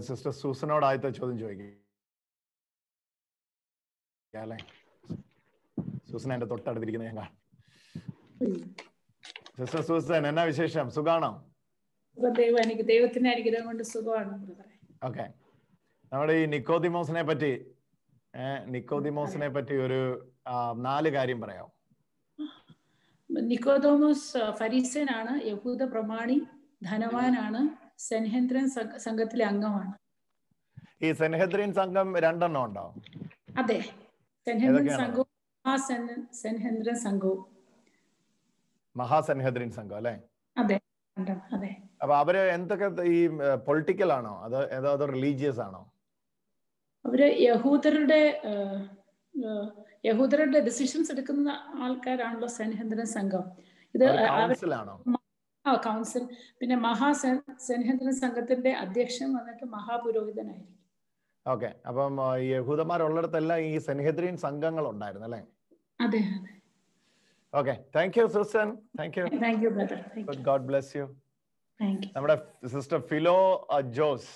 Sister സൂസനോട് ആദ്യത്തെ ചോദ്യം ചോദിക്കുക അല്ലേ? സൂസൻ എന്റെ തൊട്ടടുത്തിരിക്കുന്നത് ഞാൻ കാണാം. സിസ്റ്റർ സൂസൻ, എന്നാ വിശേഷം? സുഖാണോ? ദൈവത്തിന്റെ അനുഗ്രഹം കൊണ്ട് സുഖമാണ്. ഓക്കെ, നമ്മുടെ ഈ നിക്കോദിമോസിനെ പറ്റി ഒരു 4 കാര്യം പറയാം. നിക്കോദോമോസ് ഫരീസേനാണ്, യഹൂദ പ്രമാണി, ധനവാനാണ്, സെൻഹെദ്രിൻ സംഘത്തിലെ അംഗമാണ്. ഈ സെൻഹെദ്രിൻ സംഘം 2 എണ്ണം ഉണ്ടോ? അതെ, സെൻഹെദ്രിൻ സംഘവും സെൻഹെദ്രിൻ സംഘവും. മഹാസെൻഹെദ്രിൻ സംഘം അല്ലെ? അതെ അതെ. അപ്പൊ അവര് എന്തൊക്കെ ഈ പൊളിറ്റിക്കൽ ആണോ അതോ റിലീജിയസ് ആണോ? അവര് യഹൂദരുടെ ഡിസിഷൻസ് എടുക്കുന്ന ആൾക്കാരാണല്ലോ സെൻഹെദ്രിൻ സംഘം. ഇത് കൗൺസിൽ. പിന്നെ സെൻഹെദ്രിൻ സംഘത്തിന്റെ അധ്യക്ഷൻ വന്നിട്ട് മഹാപുരോഹിതനായിരിക്കും. ഓക്കെ, അപ്പം യഹൂദന്മാരുള്ളിടത്തെല്ലാം ഈ സെൻഹെദ്രിൻ സംഘങ്ങൾ ഉണ്ടായിരുന്നു അല്ലേ? അതെ. Okay, thank you Susan. Thank you brother. God bless you. നമ്മുടെ സിസ്റ്റർ ഫിലോ ജോസ്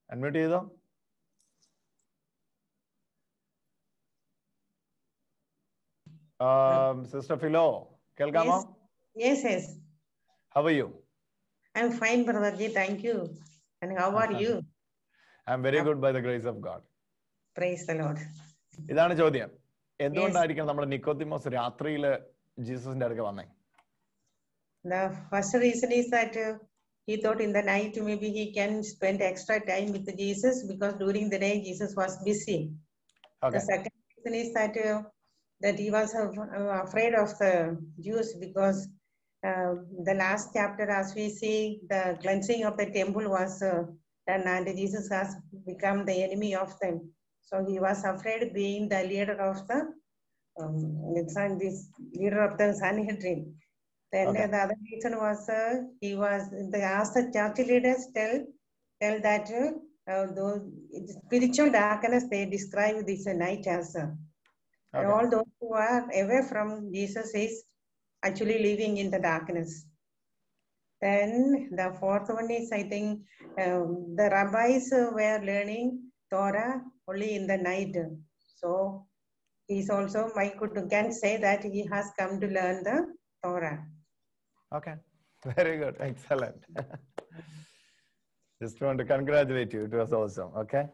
അൺമ്യൂട്ട് ചെയ്തോ? Sister Philo, kelkamo? Yes. How are you? I'm fine, Brother Ji. Thank you. And how are you? I'm very good by the grace of God. Praise the Lord. ഇതാണ് ചോദ്യം. എന്തുകൊണ്ടായിരിക്കും നമ്മുടെ നിക്കോദിമോസ് രാത്രിയിൽ ജീസസിന്റെ അടുക്ക വന്നേ? The first reason is that he thought in the night maybe he can spend extra time with Jesus because during the day Jesus was busy. Okay. The second reason is that he was afraid of the Jews because the last chapter, as we see, the cleansing of the temple was done and Jesus has become the enemy of them. So he was afraid being the leader of the Sanhedrin. Then the other reason was he asked the church leaders tell that those spiritual darkness they describe this night as. All those who are away from Jesus is actually living in the darkness. Then the fourth one is, I think, the rabbis were learning Torah only in the night. So he's also, can say that he has come to learn the Torah. Okay, very good, excellent. Just want to congratulate you. It was awesome. Okay.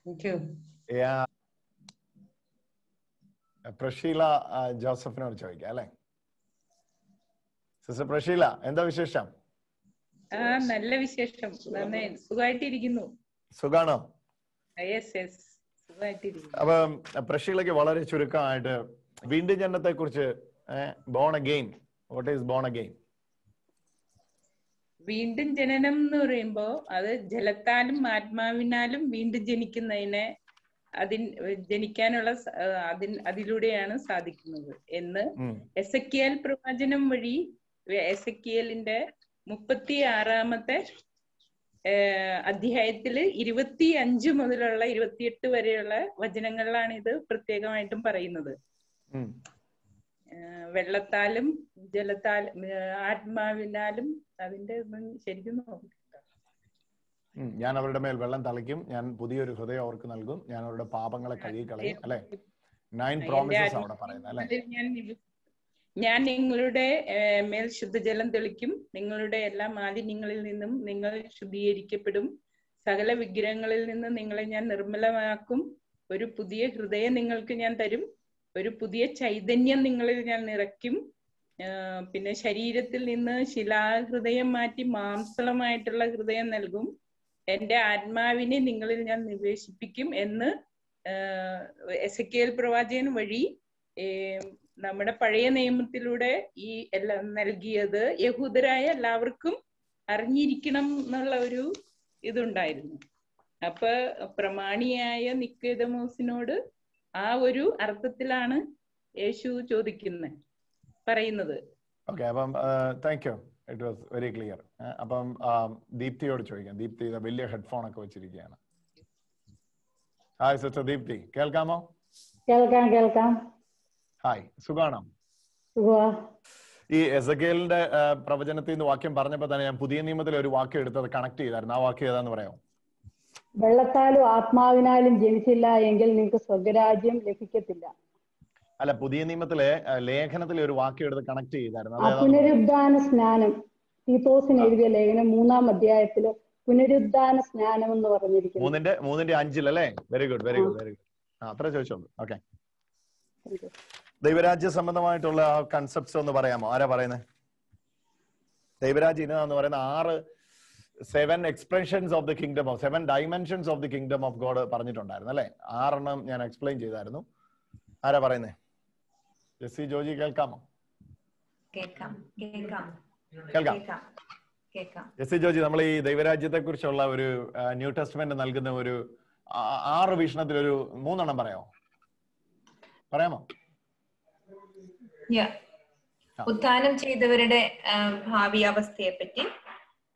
Thank you. Yeah. Prasheela ജോസഫിനോട് ചോദിക്കാം അല്ലെ? Sister Prasheela, എന്താ വിശേഷം? നല്ല വിശേഷം. സുഖമായിട്ടിരിക്കുന്നു. സുഖാണോ? സുഖമായിട്ടിരിക്കുന്നു. അപ്പൊ പ്രഷീലയ്ക്ക് വളരെ ചുരുക്കമായിട്ട് വീണ്ടും ജനനത്തെ കുറിച്ച്, born again, what is born again? വീണ്ടും ജനനം എന്ന് പറയുമ്പോ അത് ജലത്താലും ആത്മാവിനാലും വീണ്ടും ജനിക്കുന്നതിനെ ജനിക്കാനുള്ള അതിലൂടെയാണ് സാധിക്കുന്നത് എന്ന് എസെക്കിയേൽ പ്രവചനം വഴി എസെക്കിയേലിന്റെ 36-ാമത്തെ അധ്യായത്തില് 25 മുതലുള്ള 28 വരെയുള്ള വചനങ്ങളിലാണ് ഇത് പ്രത്യേകമായിട്ടും പറയുന്നത്. വെള്ളത്താലും ജലത്താലും ആത്മാവിനാലും അതിന്റെ ശരിക്കും ഞാൻ അവരുടെ മേൽ വെള്ളം തളിക്കും, ഞാൻ പുതിയൊരു ഹൃദയം അവർക്ക് നൽകും, ഞാൻ അവരുടെ പാപങ്ങളെ കഴുകിക്കളയും അല്ലെ? 9 പ്രോമിസസ് അവിടെ പറയുന്നത് അല്ലെ? ഞാൻ നിങ്ങളുടെ മേൽ ശുദ്ധജലം തെളിക്കും, നിങ്ങളുടെ എല്ലാ മാലിന്യങ്ങളിൽ നിന്നും നിങ്ങൾ ശുദ്ധീകരിക്കപ്പെടും, സകല വിഗ്രഹങ്ങളിൽ നിന്നും നിങ്ങളെ ഞാൻ നിർമ്മലമാക്കും, ഒരു പുതിയ ഹൃദയം നിങ്ങൾക്ക് ഞാൻ തരും, ഒരു പുതിയ ചൈതന്യം നിങ്ങളിൽ ഞാൻ നിറയ്ക്കും, പിന്നെ ശരീരത്തിൽ നിന്ന് ശിലാഹൃദയം മാറ്റി മാംസളമായിട്ടുള്ള ഹൃദയം നൽകും, എന്റെ ആത്മാവിനെ നിങ്ങളിൽ ഞാൻ നിവേശിപ്പിക്കും എന്ന് എസെക്കിയേൽ പ്രവാചകൻ വഴി നമ്മുടെ പഴയ നിയമത്തിലൂടെ ഈ എല്ലാം നൽകിയത് യഹൂദരായ എല്ലാവർക്കും അറിഞ്ഞിരിക്കണം എന്നുള്ള ഒരു ഇതുണ്ടായിരുന്നു. അപ്പൊ പ്രമാണിയായ നിക്കോദെമോസിനോട് ആ ഒരു അർത്ഥത്തിലാണ് യേശു പറയുന്നത്. ഓക്കെ, അപ്പം thank you, it was very clear. അപ്പം ദീപ്തിയോട് ചോദിക്കാം. ദീപ്തി വലിയ ഹെഡ്ഫോൺ ഒക്കെ വെച്ചിരിക്കുകയാണ്. ഹായ് സിസ്റ്റർ ദീപ്തി, കേൾക്കാമോ? കേൾക്കാം. ഹായ്, സുഖാണോ? ഈ എസെക്കിയേലിന്റെ പ്രവചനത്തിൽ നിന്ന് വാക്യം പറഞ്ഞപ്പോൾ തന്നെ ഞാൻ പുതിയ നിയമത്തിലെ ഒരു വാക്യം എടുത്തത് കണക്ട് ചെയ്തായിരുന്നു. ആ വാക്യം ഏതാന്ന് പറയാമോ? വെള്ളത്താലും ആത്മാവിനാലും ജനിച്ചില്ല എങ്കിൽ നിങ്ങൾക്ക് സ്വർഗരാജ്യം ലഭിക്കത്തില്ല. അല്ല, പുതിയ നിയമത്തിലെ ലേഖനത്തിലെ ഒരു വാക്യം എടുത്ത് കണക്ട് ചെയ്തായിരുന്നു. പുനരുദ്ധാന സ്നാനം, തീത്തോസിന് എഴുതിയ ലേഖനം 3-ാം അധ്യായത്തില് പുനരുദ്ധാന സ്നാനം എന്ന് പറഞ്ഞിരിക്കുന്നു. 3:5 അല്ലേ? Very good, very good, very good. അത്ര ചോദിച്ചോളൂ. ഓക്കെ, ദൈവരാജ്യ സംബന്ധമായിട്ടുള്ള ആ കൺസെപ്റ്റ്സ് ഒന്ന് പറയാമോ? ആരാ പറയുന്നത്? ദൈവരാജ്യം എന്ന് പറയുന്ന 7 expressions of the kingdom of 7 dimensions of the kingdom of God പറഞ്ഞിട്ടുണ്ടായിരുന്നു അല്ലെ? 6 ഞാൻ എക്സ്പ്ലെയിൻ ചെയ്തായിരുന്നു. ആരാ പറയുന്നേ? ജെസ്സി ജോജി കേൾക്കാമോ? ജെസ്സി ജോജി, നമ്മൾ ഈ ദൈവരാജ്യത്തെ കുറിച്ചുള്ള ഒരു ന്യൂ ടെസ്റ്റ്മെന്റ് നൽകുന്ന ഒരു 6 വീക്ഷണത്തിൽ ഒരു 3 പറയാമോ? ഉത്ഥാനം ചെയ്തവരുടെ ഭാവി അവസ്ഥയെ പറ്റി,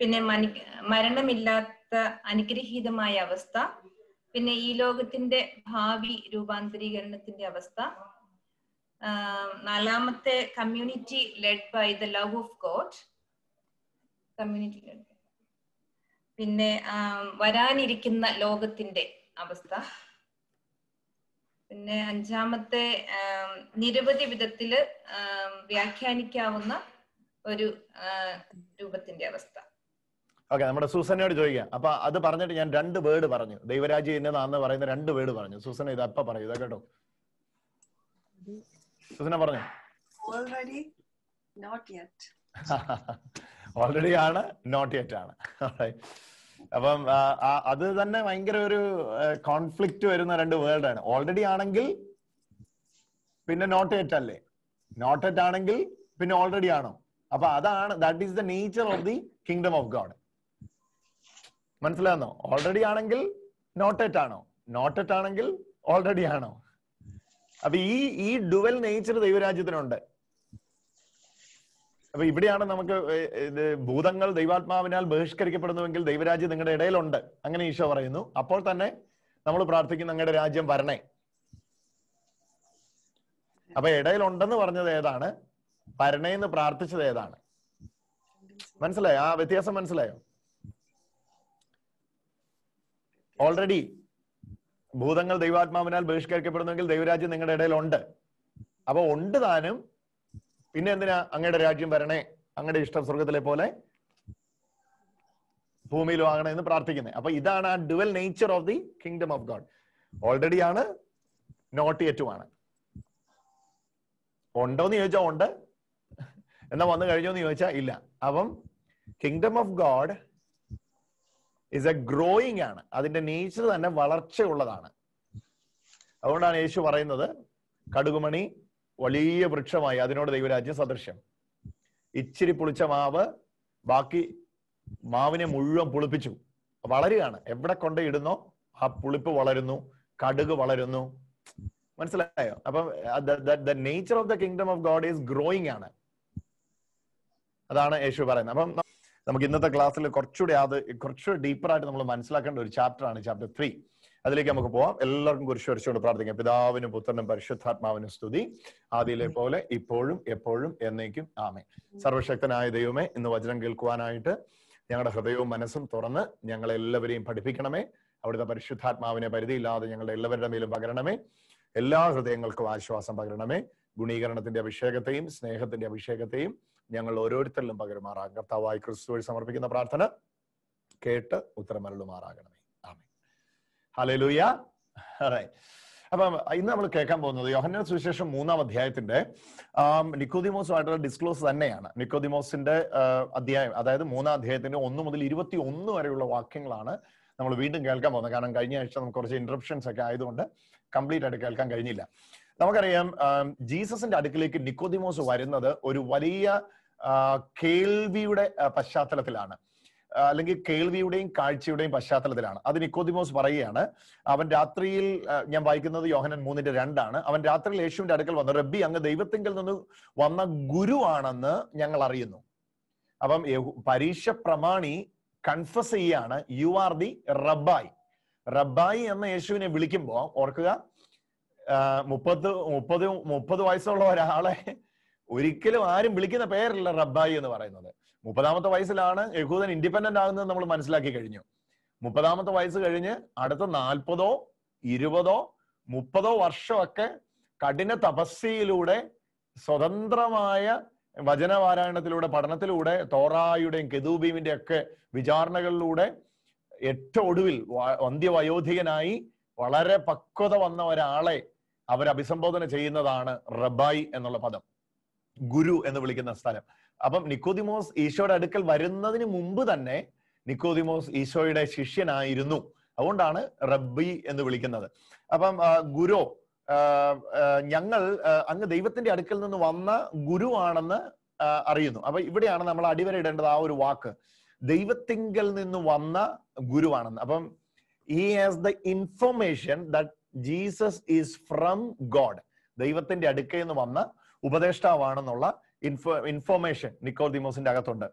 പിന്നെ മരണമില്ലാത്ത അനുഗ്രഹീതമായ അവസ്ഥ, പിന്നെ ഈ ലോകത്തിന്റെ ഭാവി രൂപാന്തരീകരണത്തിന്റെ അവസ്ഥ, 4-ാമത്തെ community led by the love of God, community led, പിന്നെ വരാനിരിക്കുന്ന ലോകത്തിന്റെ അവസ്ഥ, പിന്നെ 5-ാമത്തെ നിരവധി വിധത്തില് വ്യാഖ്യാനിക്കാവുന്ന ഒരു രൂപത്തിന്റെ അവസ്ഥ. ഓക്കെ, നമ്മുടെ സൂസനയോട് ചോദിക്കാം. അപ്പൊ അത് പറഞ്ഞിട്ട് ഞാൻ 2 വേർഡ് പറഞ്ഞു. ദൈവരാജ്യം എന്നതാന്ന് പറയുന്ന 2 വേർഡ് പറഞ്ഞു. സൂസന ഇത് അപ്പ പറയൂ, ഇതാ കേട്ടോ. സൂസന പറഞ്ഞു. ഓൾറെഡി ആണ്, നോട്ട് യെറ്റ് ആണ്. അപ്പം അത് തന്നെ ഭയങ്കര ഒരു കോൺഫ്ലിക്റ്റ് വരുന്ന 2 വേർഡാണ്. ഓൾറെഡി ആണെങ്കിൽ പിന്നെ നോട്ട് യെറ്റ് അല്ലേ? നോട്ട് യെറ്റ് ആണെങ്കിൽ പിന്നെ ഓൾറെഡി ആണോ? അപ്പൊ അതാണ്, that is the nature of the kingdom of God. മനസ്സിലാകുന്നോ? ഓൾറെഡി ആണെങ്കിൽ നോട്ട് യെറ്റ് ആണോ? നോട്ട് യെറ്റ് ആണെങ്കിൽ ഓൾറെഡി ആണോ? അപ്പൊ ഈ ഡുവൽ നേച്ചർ ദൈവരാജ്യത്തിനുണ്ട്. അപ്പൊ ഇവിടെയാണ് നമുക്ക് ഭൂതങ്ങൾ ദൈവാത്മാവിനാൽ ബഹിഷ്കരിക്കപ്പെടുന്നുവെങ്കിൽ ദൈവരാജ്യം നിങ്ങളുടെ ഇടയിലുണ്ട്, അങ്ങനെ ഈശോ പറയുന്നു. അപ്പോൾ തന്നെ നമ്മൾ പ്രാർത്ഥിക്കും നിങ്ങളുടെ രാജ്യം വരണേ. അപ്പൊ ഇടയിലുണ്ടെന്ന് പറഞ്ഞത് ഏതാണ്? വരണേന്ന് പ്രാർത്ഥിച്ചത് ഏതാണ്? മനസ്സിലായോ? ആ വ്യത്യാസം മനസ്സിലായോ? ഓൾറെഡി ഭൂതങ്ങൾ ദൈവാത്മാവിനാൽ ബഹിഷ്കരിക്കപ്പെടുന്നുവെങ്കിൽ ദൈവരാജ്യം നിങ്ങളുടെ ഇടയിലുണ്ട്. അപ്പൊ ഉണ്ട് താനും. പിന്നെ എന്തിനാ അങ്ങയുടെ രാജ്യം വരണേ, അങ്ങയുടെ ഇഷ്ടം സ്വർഗത്തിലെ പോലെ ഭൂമിയിലും ആകണേ എന്ന് പ്രാർത്ഥിക്കുന്നത്. അപ്പൊ ഇതാണ് ആ dual nature of the kingdom of God. Already ആണ്, നോട്ട് യെറ്റുമാണ്. ഉണ്ടോന്ന് ചോദിച്ചാൽ ഉണ്ട്, എന്നാ വന്നു കഴിഞ്ഞോന്ന് ചോദിച്ചാൽ ഇല്ല. അപ്പം kingdom of God is A growing ആണ്. അതിന്റെ നേച്ചർ തന്നെ വളർച്ചയുള്ളതാണ്. അതുകൊണ്ടാണ് യേശു പറയുന്നത് കടുകുമണി വലിയ വൃക്ഷമായി, അതിനോട് ദൈവരാജ്യം സദൃശ്യം. ഇച്ചിരി പുളിച്ച മാവ് ബാക്കി മാവിനെ മുഴുവൻ പുളിപ്പിച്ചു. വളരുകയാണ്. എവിടെ കൊണ്ട് ഇടുന്നോ ആ പുളിപ്പ് വളരുന്നു, കടുക് വളരുന്നു. മനസ്സിലായോ? അപ്പം the nature of the kingdom of God is growing ആണ്. അതാണ് യേശു പറയുന്നത്. അപ്പം നമുക്ക് ഇന്നത്തെ ക്ലാസ്സിൽ കുറച്ചുകൂടി ഡീപ്പറായിട്ട് നമ്മൾ മനസ്സിലാക്കേണ്ട ഒരു ചാപ്റ്റർ ആണ് ചാപ്റ്റർ 3. അതിലേക്ക് നമുക്ക് പോവാം. എല്ലാവർക്കും കുരിശ് വരച്ചുകൊണ്ട് പ്രാർത്ഥിക്കാം. പിതാവിനും പുത്രനും പരിശുദ്ധാത്മാവിനും സ്തുതി, ആദിയിലെ പോലെ ഇപ്പോഴും എപ്പോഴും എന്നേക്കും ആമേൻ. സർവശക്തനായ ദൈവമേ, ഇന്ന് വചനം കേൾക്കുവാനായിട്ട് ഞങ്ങളുടെ ഹൃദയവും മനസ്സും തുറന്ന് ഞങ്ങളെല്ലാവരെയും പഠിപ്പിക്കണമേ. അവിടുത്തെ പരിശുദ്ധാത്മാവിനെ പരിധിയില്ലാതെ ഞങ്ങളുടെ എല്ലാവരുടെ മേലും പകരണമേ. എല്ലാ ഹൃദയങ്ങൾക്കും ആശ്വാസം പകരണമേ. ഗുണീകരണത്തിന്റെ അഭിഷേകത്തെയും സ്നേഹത്തിന്റെ അഭിഷേകത്തെയും ഞങ്ങൾ ഓരോരുത്തരിലും പകരുമാറാകും. കർത്താവായ ക്രിസ്തു വഴി സമർപ്പിക്കുന്ന പ്രാർത്ഥന കേട്ട് ഉത്തരമരുളുമാറാകണമേ. ആമേൻ. ഹല്ലേലൂയ. അപ്പം ഇന്ന് നമ്മൾ കേൾക്കാൻ പോകുന്നത് യോഹന്നാൻ സുവിശേഷം 3-ാം അധ്യായത്തിന്റെ നിക്കോദിമോസുമായിട്ടുള്ള ഡിസ്ക്ലോസ് തന്നെയാണ്. നിക്കോദിമോസിന്റെ അധ്യായം, അതായത് 3-ാം അധ്യായത്തിന്റെ 1 മുതൽ 21 വരെയുള്ള വാക്യങ്ങളാണ് നമ്മൾ വീണ്ടും കേൾക്കാൻ പോകുന്നത്. കാരണം കഴിഞ്ഞ ആഴ്ച നമുക്ക് കുറച്ച് ഇന്ററപ്ഷൻസ് ഒക്കെ ആയതുകൊണ്ട് കംപ്ലീറ്റ് ആയിട്ട് കേൾക്കാൻ കഴിഞ്ഞില്ല. നമുക്കറിയാം, ജീസസിന്റെ അടുക്കിലേക്ക് നിക്കോദിമോസ് വരുന്നത് ഒരു വലിയ കേൾവിയുടെ പശ്ചാത്തലത്തിലാണ്, അല്ലെങ്കിൽ കേൾവിയുടെയും കാഴ്ചയുടെയും പശ്ചാത്തലത്തിലാണ്. അത് നിക്കോദിമോസ് പറയുകയാണ്. അവൻ രാത്രിയിൽ, ഞാൻ വായിക്കുന്നത് യോഹന്നാൻ 3:2 അവൻ രാത്രിയിൽ യേശുവിന്റെ അടുക്കൽ വന്നു, റബ്ബി, അങ്ങ് ദൈവത്തിങ്കിൽ നിന്ന് വന്ന ഗുരുവാണെന്ന് ഞങ്ങൾ അറിയുന്നു. അപ്പം പരീക്ഷ പ്രമാണി കൺഫസ് ചെയ്യാണ്, യു ആർ ദി റബ്ബായി. റബ്ബായി എന്ന യേശുവിനെ വിളിക്കുമ്പോൾ ഓർക്കുക, 30 വയസ്സുള്ള ഒരാളെ ഒരിക്കലും ആരും വിളിക്കുന്ന പേരല്ല റബ്ബായി എന്ന് പറയുന്നത്. 30-ാമത്തെ വയസ്സിലാണ് യഹൂദൻ ഇൻഡിപെൻഡന്റ് ആകുന്നത് നമ്മൾ മനസ്സിലാക്കി കഴിഞ്ഞു. 30-ാമത്തെ വയസ്സ് കഴിഞ്ഞ് അടുത്ത 40, 20, 30 വർഷമൊക്കെ കഠിന തപസ്യയിലൂടെ സ്വതന്ത്രമായ വചനപാരായണത്തിലൂടെ പഠനത്തിലൂടെ തോറായുടെയും കെതൂബീമിന്റെ ഒക്കെ വിചാരണകളിലൂടെ ഏറ്റവും ഒടുവിൽ അന്ത്യവയോധികനായി വളരെ പക്വത വന്ന ഒരാളെ അവർ അഭിസംബോധന ചെയ്യുന്നതാണ് റബ്ബായി എന്നുള്ള പദം, ഗുരു എന്ന് വിളിക്കുന്ന സ്ഥലം. അപ്പം നിക്കോദിമോസ് ഈശോയുടെ അടുക്കൽ വരുന്നതിന് മുമ്പ് തന്നെ നിക്കോദിമോസ് ഈശോയുടെ ശിഷ്യനായിരുന്നു. അതുകൊണ്ടാണ് റബ്ബി എന്ന് വിളിക്കുന്നത്. അപ്പം ഗുരു, ഞങ്ങൾ അങ്ങ് ദൈവത്തിന്റെ അടുക്കൽ നിന്ന് വന്ന ഗുരുവാണെന്ന് അറിയുന്നു. അപ്പൊ ഇവിടെയാണ് നമ്മൾ അടിവരയിടേണ്ടത് ആ ഒരു വാക്ക്, ദൈവത്തിങ്കൽ നിന്ന് വന്ന ഗുരുവാണെന്ന്. അപ്പം he has the information that Jesus is from God. ദൈവത്തിന്റെ അടുക്കൽ നിന്ന് വന്ന ഉപദേഷ്ടാവാണെന്നുള്ള ഇൻഫോർമേഷൻ നിക്കോദിമോസിന്റെ അകത്തുണ്ട്.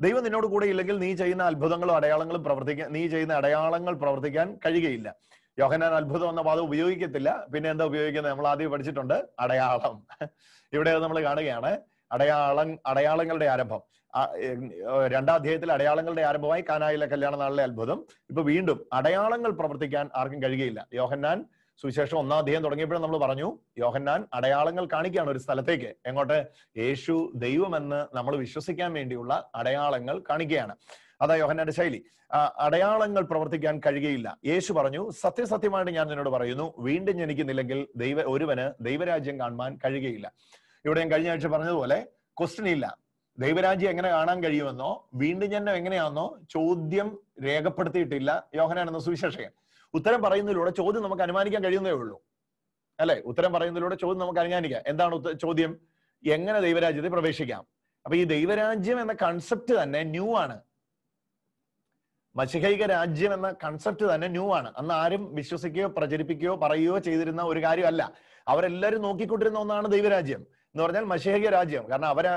ദൈവം നിന്നോട് കൂടെ ഇല്ലെങ്കിൽ നീ ചെയ്യുന്ന അത്ഭുതങ്ങളും അടയാളങ്ങളും പ്രവർത്തിക്കാൻ കഴിയുകയില്ല. യോഹന്നാൻ അത്ഭുതം എന്ന പദം ഉപയോഗിക്കത്തില്ല. പിന്നെ എന്താ ഉപയോഗിക്കുന്നത്? നമ്മൾ ആദ്യം പഠിച്ചിട്ടുണ്ട്, അടയാളം. ഇവിടെ നമ്മൾ കാണുകയാണ് അടയാളങ്ങളുടെ ആരംഭം. 2-ാം അധ്യായത്തിൽ അടയാളങ്ങളുടെ ആരംഭമായി കാനായിലെ കല്യാണ നാളിലെ അത്ഭുതം. ഇപ്പൊ വീണ്ടും അടയാളങ്ങൾ പ്രവർത്തിക്കാൻ ആർക്കും കഴിയുകയില്ല. യോഹന്നാൻ സുവിശേഷം 1-ാം അധ്യായം തുടങ്ങിയപ്പോഴും നമ്മൾ പറഞ്ഞു, യോഹന്നാൻ അടയാളങ്ങൾ കാണിക്കുകയാണ് ഒരു സ്ഥലത്തേക്ക്. എങ്ങോട്ട്? യേശു ദൈവമെന്ന് നമ്മൾ വിശ്വസിക്കാൻ വേണ്ടിയുള്ള അടയാളങ്ങൾ കാണിക്കുകയാണ്. അതാ യോഹന്നാന്റെ ശൈലി. അടയാളങ്ങൾ പ്രവർത്തിക്കാൻ കഴിയുകയില്ല. യേശു പറഞ്ഞു, സത്യസത്യമായിട്ട് ഞാൻ നിന്നോട് പറയുന്നു, വീണ്ടും ജനിക്കുന്നില്ലെങ്കിൽ ഒരുവന് ദൈവരാജ്യം കാണുവാൻ കഴിയുകയില്ല. ഇവിടെ ഞാൻ കഴിഞ്ഞ ആഴ്ച പറഞ്ഞതുപോലെ ക്വസ്റ്റ്യൻ ഇല്ല. ദൈവരാജ്യം എങ്ങനെ കാണാൻ കഴിയുമെന്നോ വീണ്ടും ജനനം എങ്ങനെയാണെന്നോ ചോദ്യം രേഖപ്പെടുത്തിയിട്ടില്ല യോഹന്നാൻ എന്ന സുവിശേഷകൻ. ഉത്തരം പറയുന്നതിലൂടെ ചോദ്യം നമുക്ക് അനുമാനിക്കാൻ കഴിയുന്നേ ഉള്ളൂ, അല്ലെ? ഉത്തരം പറയുന്നതിലൂടെ ചോദ്യം നമുക്ക് അനുമാനിക്കാം. എന്താണ് ചോദ്യം? എങ്ങനെ ദൈവരാജ്യത്തിൽ പ്രവേശിക്കാം? അപ്പൊ ഈ ദൈവരാജ്യം എന്ന കൺസെപ്റ്റ് തന്നെ ന്യൂ ആണ്. മശിഹൈക രാജ്യം എന്ന കൺസെപ്റ്റ് തന്നെ ന്യൂ ആണ്. അന്ന് ആരും വിശ്വസിക്കുകയോ പ്രചരിപ്പിക്കുകയോ പറയുകയോ ചെയ്തിരുന്ന ഒരു കാര്യമല്ല. അവരെല്ലാവരും നോക്കിക്കൊണ്ടിരുന്ന ഒന്നാണ് ദൈവരാജ്യം എന്ന് പറഞ്ഞാൽ മശിഹൈക രാജ്യം. കാരണം അവര്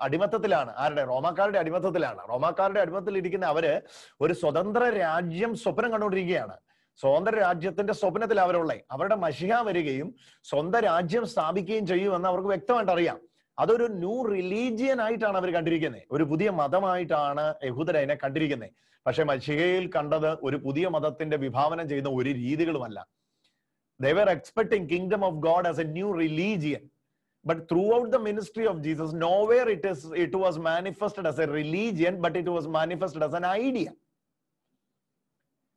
അടിമത്തത്തിലാണ്. ആരുടെ? റോമാക്കാരുടെ അടിമത്തത്തിലാണ്. റോമാക്കാരുടെ അടിമത്തത്തിൽ ഇരിക്കുന്ന അവര് ഒരു സ്വതന്ത്ര രാജ്യം സ്വപ്നം കണ്ടുകൊണ്ടിരിക്കുകയാണ്. സ്വതന്ത്ര രാജ്യത്തിന്റെ സ്വപ്നത്തിൽ അവരുള്ളേ. അവരുടെ മശിഹ വരികയും സ്വന്തം രാജ്യം സ്ഥാപിക്കുകയും ചെയ്യുമെന്ന് അവർക്ക് വ്യക്തമായിട്ട് അറിയാം. അതൊരു ന്യൂ റിലീജിയൻ ആയിട്ടാണ് അവർ കണ്ടിരിക്കുന്നത്. ഒരു പുതിയ മതമായിട്ടാണ് യഹൂദർ അതിനെ കണ്ടിരിക്കുന്നത്. പക്ഷെ മശിഹയിൽ കണ്ടത് ഒരു പുതിയ മതത്തിന്റെ വിഭാവനം ചെയ്യുന്ന ഒരു രീതികളുമല്ല. They were expecting kingdom of God as a new religion. But throughout the ministry of Jesus, nowhere it was manifested as a religion, but it was manifested as an idea.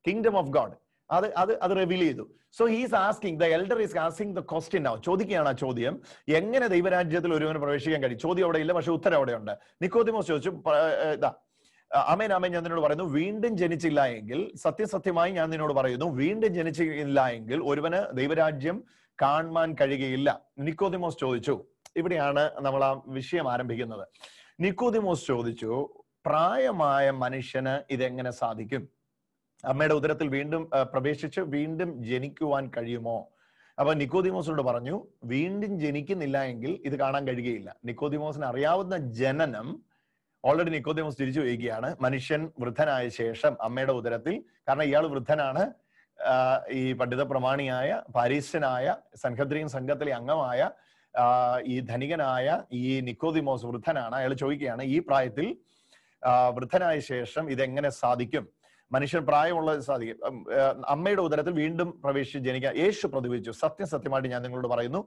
Kingdom of God. അത് reveal ചെയ്തു. So he's asking, the elder is asking the question now. ചോദിക്കുകയാണ് ആ ചോദ്യം, എങ്ങനെ ദൈവരാജ്യത്തിൽ ഒരുവന് പ്രവേശിക്കാൻ കഴിയും? ചോദ്യം അവിടെ ഇല്ല, പക്ഷെ ഉത്തരം അവിടെ ഉണ്ട്. നിക്കോദിമോസ് ചോദിച്ചു, ആമേൻ ആമേൻ ഞാൻ നിന്നോട് പറയുന്നു, വീണ്ടും ജനിച്ചില്ല എങ്കിൽ, സത്യസത്യമായി ഞാൻ നിന്നോട് പറയുന്നു, വീണ്ടും ജനിച്ചില്ല എങ്കിൽ ഒരുവന് ദൈവരാജ്യം കാണാൻ കഴിയുകയില്ല. നിക്കോദിമോസ് ചോദിച്ചു. ഇവിടെയാണ് നമ്മൾ ആ വിഷയം ആരംഭിക്കുന്നത്. നിക്കോദിമോസ് ചോദിച്ചു, പ്രായമായ മനുഷ്യന് ഇതെങ്ങനെ സാധിക്കും? അമ്മയുടെ ഉദരത്തിൽ വീണ്ടും പ്രവേശിച്ച് വീണ്ടും ജനിക്കുവാൻ കഴിയുമോ? അപ്പൊ നിക്കോദിമോസിനോട് പറഞ്ഞു, വീണ്ടും ജനിക്കുന്നില്ല എങ്കിൽ ഇത് കാണാൻ കഴിയുകയില്ല. നിക്കോദിമോസിന് അറിയാവുന്ന ജനനം ഓൾറെഡി നിക്കോദിമോസ് തിരിച്ചു വയ്ക്കുകയാണ്. മനുഷ്യൻ വൃദ്ധനായ ശേഷം അമ്മയുടെ ഉദരത്തിൽ, കാരണം ഇയാൾ വൃദ്ധനാണ്, ഈ പണ്ഡിത പ്രമാണിയായ പാരീസ്യനായ സംഘദ്രീൻ സംഘത്തിലെ അംഗമായ ഈ ധനികനായ ഈ നിക്കോദിമോസ് വൃദ്ധനാണ്. അയാൾ ചോദിക്കുകയാണ്, ഈ പ്രായത്തിൽ വൃദ്ധനായ ശേഷം ഇതെങ്ങനെ സാധിക്കും? മനുഷ്യൻ പ്രായമുള്ളത് സാധിക്കും, അമ്മയുടെ ഉദരത്തിൽ വീണ്ടും പ്രവേശിച്ച് ജനിക്കാൻ? യേശു പ്രതിവചിച്ചു, സത്യമായിട്ട് ഞാൻ നിങ്ങളോട് പറയുന്നു,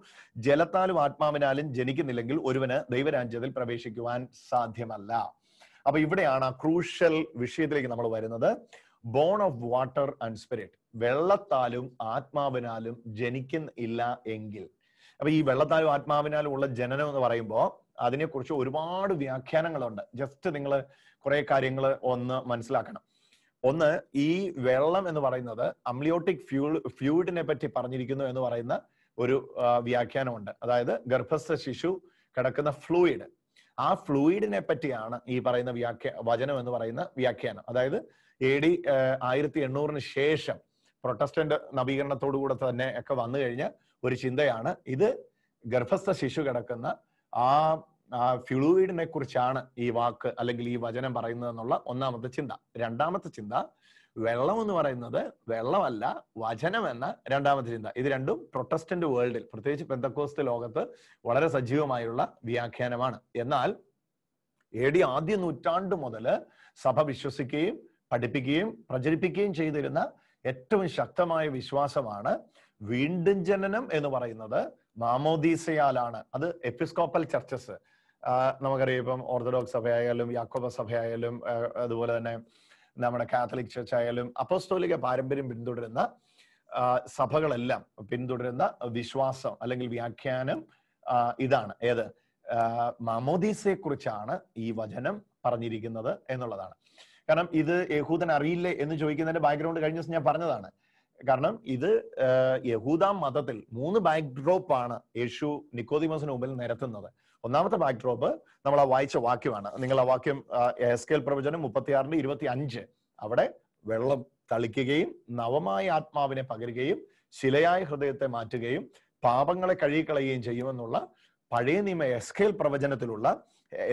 ജലത്താലും ആത്മാവിനാലും ജനിക്കുന്നില്ലെങ്കിൽ ഒരുവന് ദൈവരാജ്യത്തിൽ പ്രവേശിക്കുവാൻ സാധ്യമല്ല. അപ്പൊ ഇവിടെയാണ് ആ ക്രൂഷ്യൽ വിഷയത്തിലേക്ക് നമ്മൾ വരുന്നത്. Born of water and spirit, വെള്ളത്താലും ആത്മാവിനാലും ജനിക്കുന്നില്ല എങ്കിൽ. അപ്പൊ ഈ വെള്ളത്താലും ആത്മാവിനാലും ഉള്ള ജനനം എന്ന് പറയുമ്പോൾ അതിനെക്കുറിച്ച് ഒരുപാട് വ്യാഖ്യാനങ്ങളുണ്ട്. ജസ്റ്റ് നിങ്ങൾ കുറെ കാര്യങ്ങൾ ഒന്ന് മനസ്സിലാക്കണം. ഒന്ന്, ഈ വെള്ളം എന്ന് പറയുന്നത് അംലിയോട്ടിക് ഫ്ലൂയിഡിനെ പറ്റി പറഞ്ഞിരിക്കുന്നു എന്ന് പറയുന്ന ഒരു വ്യാഖ്യാനമുണ്ട്. അതായത് ഗർഭസ്ഥ ശിശു കിടക്കുന്ന ഫ്ലൂയിഡ്, ആ ഫ്ലൂയിഡിനെ പറ്റിയാണ് ഈ പറയുന്ന വചനം എന്ന് പറയുന്ന വ്യാഖ്യാനം. അതായത് AD 1800 ശേഷം പ്രൊട്ടസ്റ്റന്റ് നവീകരണത്തോടുകൂടെ തന്നെ ഒക്കെ വന്നു കഴിഞ്ഞ ഒരു ചിന്തയാണ് ഇത്. ഗർഭസ്ഥ ശിശു കിടക്കുന്ന ആ ഫ്ലൂയിഡിനെ കുറിച്ചാണ് ഈ വാക്ക് അല്ലെങ്കിൽ ഈ വചനം പറയുന്നത് എന്നുള്ള ഒന്നാമത്തെ ചിന്ത. രണ്ടാമത്തെ ചിന്ത, വെള്ളം എന്ന് പറയുന്നത് വെള്ളമല്ല, വചനം എന്ന രണ്ടാമത്തെ ചിന്ത. ഇത് രണ്ടും പ്രൊട്ടസ്റ്റന്റ് വേൾഡിൽ, പ്രത്യേകിച്ച് പെന്തക്കോസ്ത് ലോകത്ത് വളരെ സജീവമായുള്ള വ്യാഖ്യാനമാണ്. എന്നാൽ AD ആദ്യ നൂറ്റാണ്ട് മുതൽ സഭ വിശ്വസിക്കുകയും പഠിപ്പിക്കുകയും പ്രചരിപ്പിക്കുകയും ചെയ്തിരുന്ന ഏറ്റവും ശക്തമായ വിശ്വാസമാണ് വീണ്ടും ജനനം എന്ന് പറയുന്നത് മാമോദീസയാലാണ്. അത് എപ്പിസ്കോപ്പൽ ചർച്ചസ്, നമുക്കറിയാം, ഇപ്പം ഓർത്തഡോക്സ് സഭയായാലും യാക്കോബ സഭയായാലും അതുപോലെ തന്നെ നമ്മുടെ കാത്തലിക് ചർച്ച് ആയാലും അപ്പോസ്തോലിക പാരമ്പര്യം പിന്തുടരുന്ന സഭകളെല്ലാം പിന്തുടരുന്ന വിശ്വാസം അല്ലെങ്കിൽ വ്യാഖ്യാനം ഇതാണ്. ഏത്? മാമോദീസയെ കുറിച്ചാണ് ഈ വചനം പറഞ്ഞിരിക്കുന്നത് എന്നുള്ളതാണ്. കാരണം ഇത് യഹൂദൻ അറിയില്ലേ എന്ന് ചോദിക്കുന്നതിന്റെ ബാക്ക്ഗ്രൗണ്ട് കഴിഞ്ഞ ദിവസം ഞാൻ പറഞ്ഞതാണ്. കാരണം ഇത് യഹൂദ മതത്തിൽ 3 ബാക്ക്ഡ്രോപ്പ് ആണ് യേശു നിക്കോദിമോസിന് മുമ്പിൽ നിരത്തുന്നത്. ഒന്നാമത്തെ ബാക്ക്ഡ്രോപ്പ് നമ്മൾ ആ വായിച്ച വാക്യമാണ്. നിങ്ങൾ ആ വാക്യം എസ്കേൽ പ്രവചനം 36:25, അവിടെ വെള്ളം തളിക്കുകയും നവമായ ആത്മാവിനെ പകരുകയും ശിലയായ ഹൃദയത്തെ മാറ്റുകയും പാപങ്ങളെ കഴുകിക്കളയുകയും ചെയ്യുമെന്നുള്ള പഴയ നിയമ എസ്കേൽ പ്രവചനത്തിലുള്ള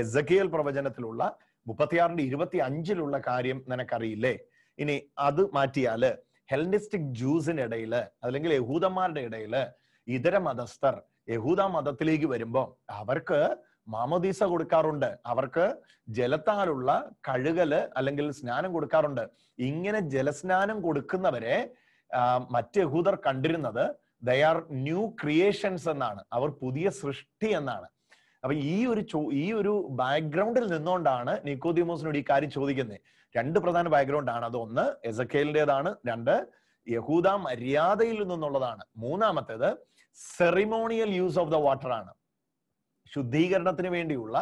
എസക്കിയേൽ പ്രവചനത്തിലുള്ള 36:25 കാര്യം നിനക്കറിയില്ലേ? ഇനി അത് മാറ്റിയാല് ഹെലനിസ്റ്റിക് ജൂസിനിടയില് അല്ലെങ്കിൽ യഹൂദന്മാരുടെ ഇടയില് ഇതര മതസ്ഥർ യഹൂദ മതത്തിലേക്ക് വരുമ്പോ അവർക്ക് മാമോദീസ കൊടുക്കാറുണ്ട്, അവർക്ക് ജലത്താലുള്ള കഴുകല് അല്ലെങ്കിൽ സ്നാനം കൊടുക്കാറുണ്ട്. ഇങ്ങനെ ജലസ്നാനം കൊടുക്കുന്നവരെ മറ്റ് യഹൂദർ കണ്ടിരുന്നത് they are new creations എന്നാണ്, അവർ പുതിയ സൃഷ്ടി എന്നാണ്. അപ്പൊ ഈ ഒരു ബാക്ക്ഗ്രൗണ്ടിൽ നിന്നുകൊണ്ടാണ് നിക്കോദിമോസിനോട് ഈ കാര്യം ചോദിക്കുന്നത്. 2 പ്രധാന ബാക്ക്ഗ്രൗണ്ട് ആണ്. അത് ഒന്ന് എസക്കേലിന്റേതാണ്, 2 യഹൂദ മര്യാദയിൽ നിന്നുള്ളതാണ്, മൂന്നാമത്തേത് ceremonial use of the water ആണ്. ശുദ്ധീകരണത്തിന് വേണ്ടിയുള്ള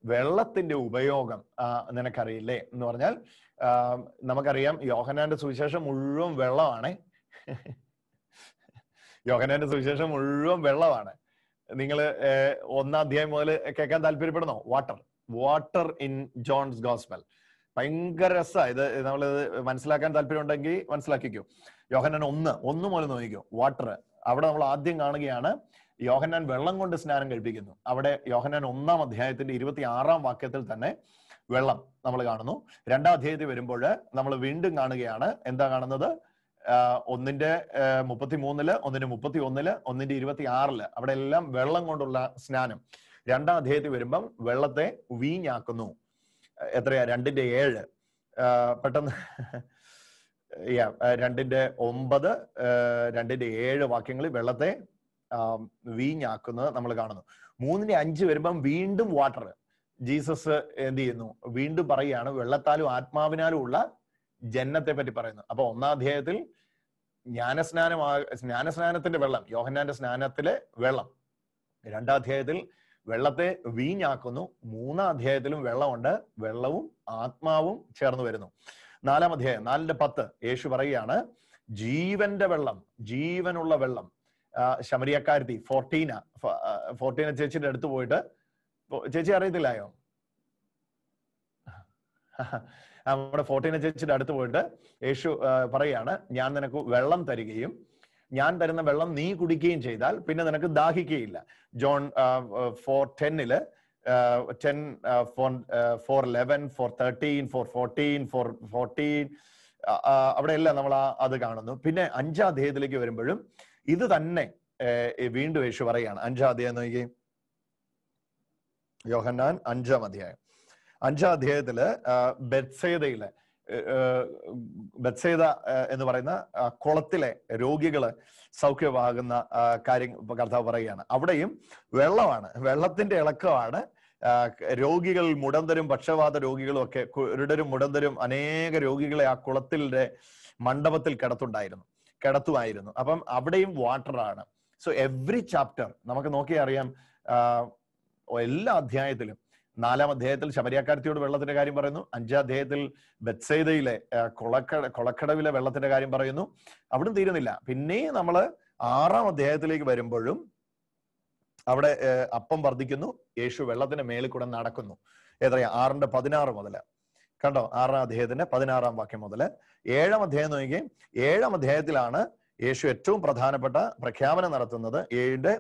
വെള്ളത്തിന്റെ ഉപയോഗം നിനക്കറിയില്ലേ എന്ന് പറഞ്ഞാൽ, നമുക്കറിയാം യോഹന്നാന്റെ സുവിശേഷം മുഴുവൻ വെള്ളമാണ്. യോഹന്നാന്റെ സുവിശേഷം മുഴുവൻ വെള്ളമാണ്. നിങ്ങൾ 1-ാം അധ്യായം മുതൽ കേൾക്കാൻ താല്പര്യപ്പെടുന്നോ? Water in John's gospel. ഭയങ്കര രസമാണ് ഇത്. നമ്മളിത് മനസ്സിലാക്കാൻ താല്പര്യം ഉണ്ടെങ്കിൽ മനസ്സിലാക്കിക്കോ. യോഹന്നാൻ 1 മുതൽ നോക്കിക്കോ. വാട്ടർ അവിടെ നമ്മൾ ആദ്യം കാണുകയാണ്. യോഹന്നാൻ വെള്ളം കൊണ്ട് സ്നാനം കഴിപ്പിക്കുന്നു. അവിടെ യോഹന്നാൻ 1-ാം അധ്യായത്തിന്റെ 26-ാം വാക്യത്തിൽ തന്നെ വെള്ളം നമ്മൾ കാണുന്നു. 2-ാം അധ്യായത്തിൽ വരുമ്പോൾ നമ്മൾ വീണ്ടും കാണുകയാണ്. എന്താ കാണുന്നത്? 1-ന്റെ 33, 1-ന്റെ 31, 1-ന്റെ 26 അവിടെ എല്ലാം വെള്ളം കൊണ്ടുള്ള സ്നാനം. 2-ാം അധ്യായത്തിൽ വരുമ്പം വെള്ളത്തെ വീഞ്ഞാക്കുന്നു. എത്രയാ? 2-ന്റെ 7. പെട്ടെന്ന് 2-ന്റെ 9, 2-ന്റെ 7 വാക്യങ്ങളിൽ വെള്ളത്തെ വീഞ്ഞാക്കുന്നത് നമ്മൾ കാണുന്നു. 3-ന്റെ 5 വരുമ്പം വീണ്ടും വാട്ടർ. ജീസസ് എന്ത് ചെയ്യുന്നു? വീണ്ടും പറയുകയാണ് വെള്ളത്താലും ആത്മാവിനാലും ഉള്ള ജന്നത്തെ പറ്റി പറയുന്നു. അപ്പൊ 1-ാം അധ്യായത്തിൽ ജ്ഞാനസ്നാനത്തിന്റെ വെള്ളം, യോഹന്നാന്റെ സ്നാനത്തിലെ വെള്ളം. 2-ാം അധ്യായത്തിൽ വെള്ളത്തെ വീഞ്ഞാക്കുന്നു. 3-ാം അധ്യായത്തിലും വെള്ളമുണ്ട്, വെള്ളവും ആത്മാവും ചേർന്ന് വരുന്നു. 4-ാം അധ്യായം 4-ന്റെ 10 യേശു പറയുകയാണ് ജീവന്റെ വെള്ളം, ജീവനുള്ള വെള്ളം. ശമരിയക്കാരത്തി 14 ചേച്ചിയുടെ അടുത്ത് പോയിട്ട്, ചേച്ചി അറിയത്തില്ലായോ? നമ്മുടെ 14 ചേച്ചിയുടെ അടുത്ത് പോയിട്ട് യേശു പറയാണ്, ഞാൻ നിനക്ക് വെള്ളം തരികയും ഞാൻ തരുന്ന വെള്ളം നീ കുടിക്കുകയും ചെയ്താൽ പിന്നെ നിനക്ക് ദാഹിക്കുകയില്ല. ജോൺ 4:10 4:11 4:13 4:14 4:14 അവിടെയെല്ലാം നമ്മൾ അത് കാണുന്നു. പിന്നെ 5-ാം അധ്യായത്തിലേക്ക് വരുമ്പോഴും ഇത് തന്നെ വീണ്ടും യേശു പറയാണ്. 5-ാം അധ്യായം നോക്കി, യോഹന്നാൻ 5-ാം അധ്യായം. 5-ാം അധ്യായത്തില് ബെത്സേദ എന്ന് പറയുന്ന കുളത്തിലെ രോഗികള് സൗഖ്യമാകുന്ന കാര്യം കർത്താവ് പറയുകയാണ്. അവിടെയും വെള്ളമാണ്, വെള്ളത്തിന്റെ ഇളക്കമാണ്. രോഗികൾ, മുടന്തരും പക്ഷവാത രോഗികളും ഒക്കെ, കുരുടരും മുടന്തരും അനേക രോഗികളെ ആ കുളത്തിന്റെ മണ്ഡപത്തിൽ കിടത്തുമായിരുന്നു. അപ്പം അവിടെയും വാട്ടറാണ്. സോ എവ്രി ചാപ്റ്റർ നമുക്ക് നോക്കി അറിയാം. എല്ലാ അധ്യായത്തിലും 4-ാം അധ്യായത്തിൽ ശമരിയക്കാരത്തിയോട് വെള്ളത്തിന്റെ കാര്യം പറയുന്നു. 5-ാം അധ്യായത്തിൽ ബെത്സേദയിലെ കൊളക്കടവിലെ വെള്ളത്തിന്റെ കാര്യം പറയുന്നു. അവിടും തീരുന്നില്ല. പിന്നെ നമ്മള് 6-ാം അധ്യായത്തിലേക്ക് വരുമ്പോഴും അവിടെ അപ്പം വർദ്ധിക്കുന്നു. യേശു വെള്ളത്തിന്റെ മേളിൽ കൂടെ നടക്കുന്നു. എത്രയാ? 6-ന്റെ 16 മുതൽ കണ്ടോ? 6-ാം അധ്യായത്തിന്റെ 16-ാം വാക്യം മുതൽ 7-ാം അധ്യായം നോക്കിയേ. 7-ാം അധ്യായത്തിലാണ് യേശു ഏറ്റവും പ്രധാനപ്പെട്ട പ്രഖ്യാപനം നടത്തുന്നത്. 7-ന്റെ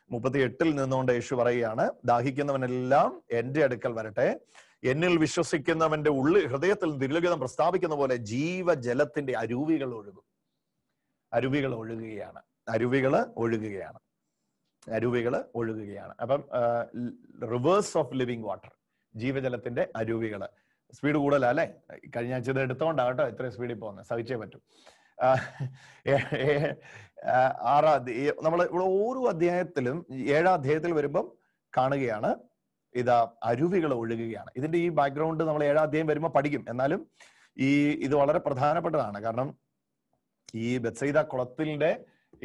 38 നിന്നുകൊണ്ട് യേശു പറയുകയാണ്, ദാഹിക്കുന്നവനെല്ലാം എന്റെ അടുക്കൽ വരട്ടെ, എന്നിൽ വിശ്വസിക്കുന്നവന്റെ ഹൃദയത്തിൽ ദുർലഭിതം പ്രസ്താവിക്കുന്ന പോലെ ജീവജലത്തിന്റെ അരുവികൾ ഒഴുകും. അരുവികൾ ഒഴുകുകയാണ്. അപ്പം റിവേഴ്സ് ഓഫ് ലിവിങ് വാട്ടർ, ജീവജലത്തിന്റെ അരുവികള്. സ്പീഡ് കൂടുതലാ അല്ലെ? കഴിഞ്ഞ ആഴ്ച ഇത് എടുത്തോണ്ടാകട്ടോ ഇത്രയും സ്പീഡിൽ പോകുന്നത്, സഹിച്ചേ പറ്റും. നമ്മൾ ഇവിടെ ഓരോ അധ്യായത്തിലും 7-ാം അധ്യായത്തിൽ വരുമ്പം കാണുകയാണ് ഇതാ അരുവികൾ ഒഴുകുകയാണ്. ഇതിന്റെ ഈ ബാക്ക്ഗ്രൗണ്ട് നമ്മൾ 7-ാം അധ്യായം വരുമ്പോൾ പഠിക്കും. എന്നാലും ഇത് വളരെ പ്രധാനപ്പെട്ടതാണ്. കാരണം ഈ ബെത്സൈദ കുളത്തിന്റെ,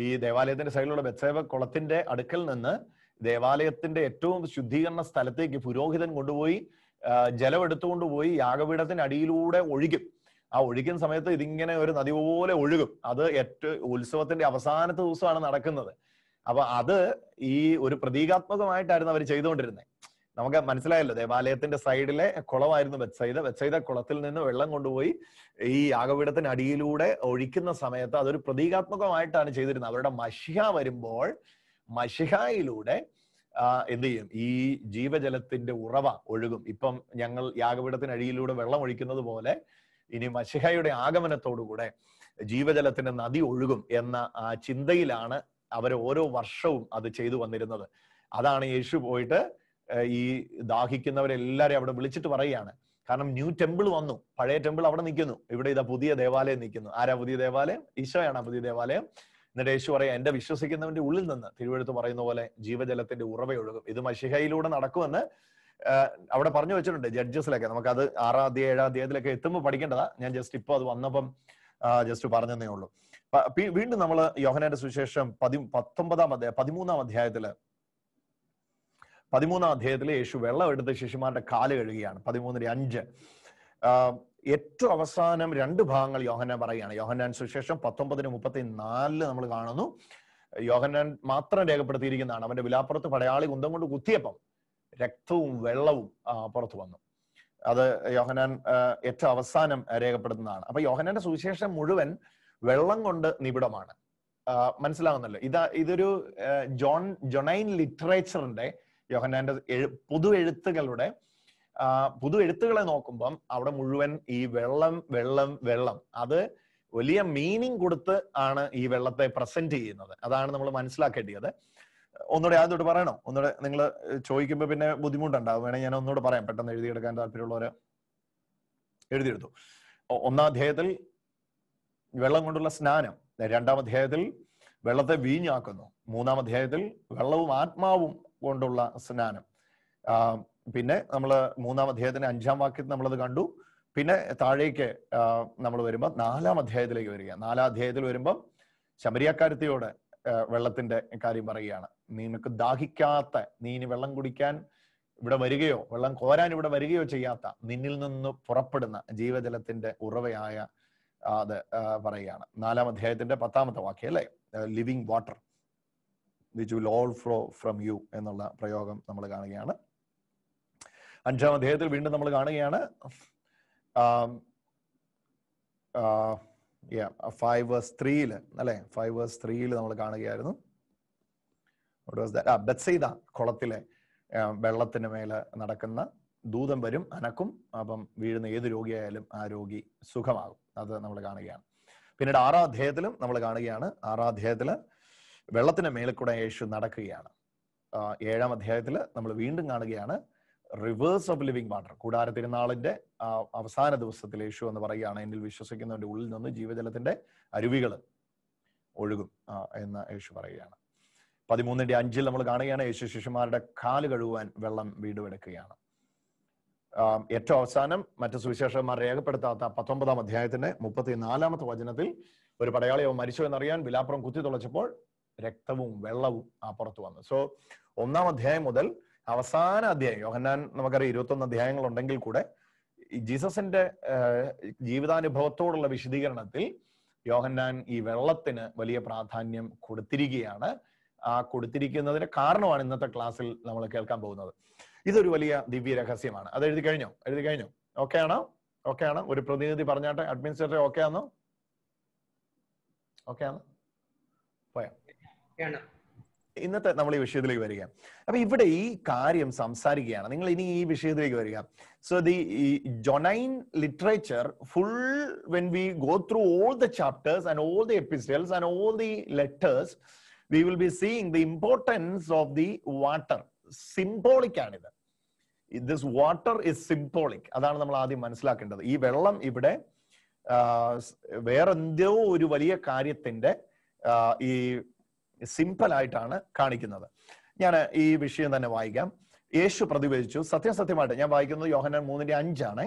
ഈ ദേവാലയത്തിന്റെ സൈഡിലുള്ള ബെത്സൈദ കുളത്തിന്റെ അടുക്കൽ നിന്ന് ദേവാലയത്തിന്റെ ഏറ്റവും ശുദ്ധീകരണ സ്ഥലത്തേക്ക് പുരോഹിതൻ കൊണ്ടുപോയി ജലം എടുത്തുകൊണ്ടുപോയി യാഗപീഠത്തിന്റെ അടിയിലൂടെ ഒഴിക്കും. ആ ഒഴിക്കുന്ന സമയത്ത് ഇതിങ്ങനെ ഒരു നദി പോലെ ഒഴുകും. അത് ഉത്സവത്തിന്റെ അവസാനത്തെ ദിവസമാണ് നടക്കുന്നത്. അപ്പൊ അത് ഈ ഒരു പ്രതീകാത്മകമായിട്ടായിരുന്നു അവർ ചെയ്തുകൊണ്ടിരുന്നത്. നമുക്ക് മനസ്സിലായല്ലോ, ദേവാലയത്തിന്റെ സൈഡിലെ കുളമായിരുന്നു ബെത്സൈദ കുളത്തിൽ നിന്ന് വെള്ളം കൊണ്ടുപോയി ഈ യാഗപീഠത്തിന് അടിയിലൂടെ ഒഴിക്കുന്ന സമയത്ത് അതൊരു പ്രതീകാത്മകമായിട്ടാണ് ചെയ്തിരുന്നത്. അവരുടെ മഷിഹ വരുമ്പോൾ മഷിഹായിലൂടെ എന്ത് ചെയ്യും? ഈ ജീവജലത്തിന്റെ ഉറവ ഒഴുകും. ഇപ്പം ഞങ്ങൾ യാഗപീഠത്തിന് അടിയിലൂടെ വെള്ളം ഒഴിക്കുന്നത് പോലെ ഇനി മശിഹയുടെ ആഗമനത്തോടുകൂടെ ജീവജലത്തിന്റെ നദി ഒഴുകും എന്ന ആ ചിന്തയിലാണ് അവർ ഓരോ വർഷവും അത് ചെയ്തു വന്നിരുന്നത്. അതാണ് യേശു പോയിട്ട് ഈ ദാഹിക്കുന്നവരെല്ലാരെയും അവിടെ വിളിച്ചിട്ട് പറയുകയാണ്. കാരണം ന്യൂ ടെമ്പിൾ വന്നു, പഴയ ടെമ്പിൾ അവിടെ നിൽക്കുന്നു, ഇവിടെ ഇതാ പുതിയ ദേവാലയം നിൽക്കുന്നു. ആരാ പുതിയ ദേവാലയം? ഈശോയാണ് ആ പുതിയ ദേവാലയം. എന്നിട്ട് യേശു പറയാം, എന്റെ വിശ്വസിക്കുന്നവന്റെ ഉള്ളിൽ നിന്ന്, തിരുവെഴുത്ത് പറയുന്ന പോലെ, ജീവജലത്തിന്റെ ഉറവയൊഴുകും. ഇത് മശിഹയിലൂടെ നടക്കുമെന്ന് അവിടെ പറഞ്ഞു വെച്ചിട്ടുണ്ട് ജഡ്ജസിലൊക്കെ. നമുക്കത് 6-ാം അധ്യായം 7-ാം അധ്യായത്തിലൊക്കെ എത്തുമ്പോൾ പഠിക്കേണ്ടതാ. ഞാൻ ജസ്റ്റ് ഇപ്പൊ അത് വന്നപ്പം ജസ്റ്റ് പറഞ്ഞതേ ഉള്ളൂ. വീണ്ടും നമ്മൾ യോഹന്നാന്റെ സുവിശേഷം 13-ാം അധ്യായത്തില് യേശു വെള്ളം എടുത്ത് ശിഷ്യന്മാരുടെ കാല് കഴുകുകയാണ്. 13:5. ഏറ്റവും അവസാനം 2 ഭാഗങ്ങൾ യോഹന്നാൻ പറയുകയാണ്. യോഹന്നാൻ സുവിശേഷം 19:34 നമ്മൾ കാണുന്നു. യോഹന്നാൻ മാത്രം രേഖപ്പെടുത്തിയിരിക്കുന്നതാണ്. അവന്റെ വിലാപ്പുറത്ത് പടയാളി കുന്തം കൊണ്ട് കുത്തിയപ്പം രക്തവും വെള്ളവും പുറത്തു വന്നു. അത് യോഹന്നാൻ ഏറ്റവും അവസാനം രേഖപ്പെടുത്തുന്നതാണ്. അപ്പൊ യോഹന്നാന്റെ സുവിശേഷം മുഴുവൻ വെള്ളം കൊണ്ട് നിബിഡമാണ്. മനസ്സിലാവുന്നല്ലോ. ഇതൊരു ജൊണൈൻ ലിറ്ററേച്ചറിന്റെ, യോഹന്നാന്റെ പൊതു എഴുത്തുകളെ നോക്കുമ്പം അവിടെ മുഴുവൻ ഈ വെള്ളം അത് വലിയ മീനിങ് കൊടുത്ത് ആണ് ഈ വെള്ളത്തെ പ്രസന്റ് ചെയ്യുന്നത്. അതാണ് നമ്മൾ മനസ്സിലാക്കേണ്ടത്. ഒന്നുകൂടെ ആദ്യത്തോട്ട് പറയണോ? ഒന്നുകൂടെ നിങ്ങൾ ചോദിക്കുമ്പോ പിന്നെ ബുദ്ധിമുട്ടുണ്ടാവും. വേണമെങ്കിൽ ഞാൻ ഒന്നുകൂടെ പറയാം. പെട്ടെന്ന് എഴുതിയെടുക്കാൻ താല്പര്യമുള്ളവര് എഴുതിയെടുത്തു. 1-ാം അധ്യായത്തിൽ വെള്ളം കൊണ്ടുള്ള സ്നാനം, 2-ാം അധ്യായത്തിൽ വെള്ളത്തെ വീഞ്ഞാക്കുന്നു, 3-ാം അധ്യായത്തിൽ വെള്ളവും ആത്മാവും കൊണ്ടുള്ള സ്നാനം. പിന്നെ നമ്മള് 3-ാം അധ്യായത്തിന്റെ 5-ാം വാക്യത്തിൽ നമ്മളത് കണ്ടു. പിന്നെ താഴേക്ക് നമ്മൾ വരുമ്പോൾ 4-ാം അധ്യായത്തിലേക്ക് വരിക. 4-ാം അധ്യായത്തിൽ വരുമ്പം ശമരിയാക്കാരത്തിയോട് വെള്ളത്തിന്റെ കാര്യം പറയുകയാണ്. നിനക്ക് ദാഹിക്കാത്ത, നീ ഇനി വെള്ളം കുടിക്കാൻ ഇവിടെ വരികയോ വെള്ളം കോരാൻ ഇവിടെ വരികയോ ചെയ്യാത്ത, നിന്നിൽ നിന്ന് പുറപ്പെടുന്ന ജീവജലത്തിന്റെ ഉറവയായ അത് പറയുകയാണ്. 4-ാം അധ്യായത്തിന്റെ 10-ാമത്തെ വാക്യം അല്ലെ, living water which will all flow from you എന്നുള്ള പ്രയോഗം നമ്മൾ കാണുകയാണ്. 5-ാം അധ്യായത്തിൽ വീണ്ടും നമ്മൾ കാണുകയാണ് 5:3 അല്ലെ, 5:3 നമ്മൾ കാണുകയായിരുന്നു. ബെത്സൈദ കുളത്തിലെ വെള്ളത്തിന് മേലെ നടക്കുന്ന ദൂതൻ വരും, അനക്കും, അപ്പം വീഴുന്ന ഏത് രോഗിയായാലും ആ രോഗി സുഖമാകും. അത് നമ്മൾ കാണുകയാണ്. പിന്നീട് 6-ാം അധ്യായത്തിലും നമ്മൾ കാണുകയാണ്. 6-ാം അധ്യായത്തില് വെള്ളത്തിന് മേലെ കൂടെ യേശു നടക്കുകയാണ്. 7-ാം അധ്യായത്തിൽ നമ്മൾ വീണ്ടും കാണുകയാണ് റിവേഴ്സ് ഓഫ് ലിവിങ് വാട്ടർ. കൂടാര തിരുനാളിന്റെ അവസാന ദിവസത്തിൽ യേശു എന്ന് പറയുകയാണ്, എന്നിൽ വിശ്വസിക്കുന്നവന്റെ ഉള്ളിൽ നിന്ന് ജീവജലത്തിന്റെ അരുവികൾ ഒഴുകും എന്ന് യേശു പറയുകയാണ്. 13:5 നമ്മൾ കാണുകയാണ് യേശു ശിഷ്യന്മാരുടെ കാല് കഴുകുവാൻ വെള്ളം വീടുവെടുക്കുകയാണ്. ഏറ്റവും അവസാനം മറ്റു സുവിശേഷന്മാർ രേഖപ്പെടുത്താത്ത 19-ാം അധ്യായത്തിന്റെ 34-ാമത്തെ വചനത്തിൽ ഒരു പടയാളിയോ മരിച്ചു എന്നറിയാൻ വിലാപ്പുറം കുത്തി തുളച്ചപ്പോൾ രക്തവും വെള്ളവും പുറത്തു വന്നു. സോ 1-ാം അധ്യായം മുതൽ അവസാന അധ്യായം, യോഹന്നാൻ നമുക്കറിയാം 21 അധ്യായങ്ങൾ ഉണ്ടെങ്കിൽ കൂടെ ജീസസിന്റെ ജീവിതാനുഭവത്തോടുള്ള വിശദീകരണത്തിൽ യോഹന്നാൻ ഈ വെള്ളത്തിന് വലിയ പ്രാധാന്യം കൊടുത്തിരിക്കുകയാണ്. ആ കൊടുത്തിരിക്കുന്നതിന് കാരണമാണ് ഇന്നത്തെ ക്ലാസ്സിൽ നമ്മൾ കേൾക്കാൻ പോകുന്നത്. ഇതൊരു വലിയ ദിവ്യ രഹസ്യമാണ്. അത് എഴുതി കഴിഞ്ഞോ? ഓക്കെ ആണോ? ഒരു പ്രതിനിധി പറഞ്ഞാട്ടെ, അഡ്മിനിസ്ട്രേറ്റർ ഓക്കെ ആണോ? പോയാ ഇന്നത്തെ നമ്മൾ ഈ വിഷയത്തിലേക്ക് വരിക. അപ്പൊ ഇവിടെ ഈ കാര്യം സംസാരിക്കുകയാണ്. നിങ്ങൾ ഇനി ഈ വിഷയത്തിലേക്ക് വരിക. So the Johannine literature full, when we go through all the chapters and all the epistles and all the letters, we will be seeing the importance of the water. Symbolic ആണിത്. This water is symbolic. അതാണ് നമ്മൾ ആദ്യം മനസ്സിലാക്കേണ്ടത്. ഈ വെള്ളം ഇവിടെ വേറെന്തോ ഒരു വലിയ കാര്യത്തിന്റെ ഈ സിമ്പിൾ ആയിട്ടാണ് കാണിക്കുന്നത്. ഞാൻ ഈ വിഷയം തന്നെ വായിക്കാം. യേശു പ്രതിവചിച്ചു, സത്യസത്യമായിട്ട്, ഞാൻ വായിക്കുന്നത് യോഹന്നാൻ 3:5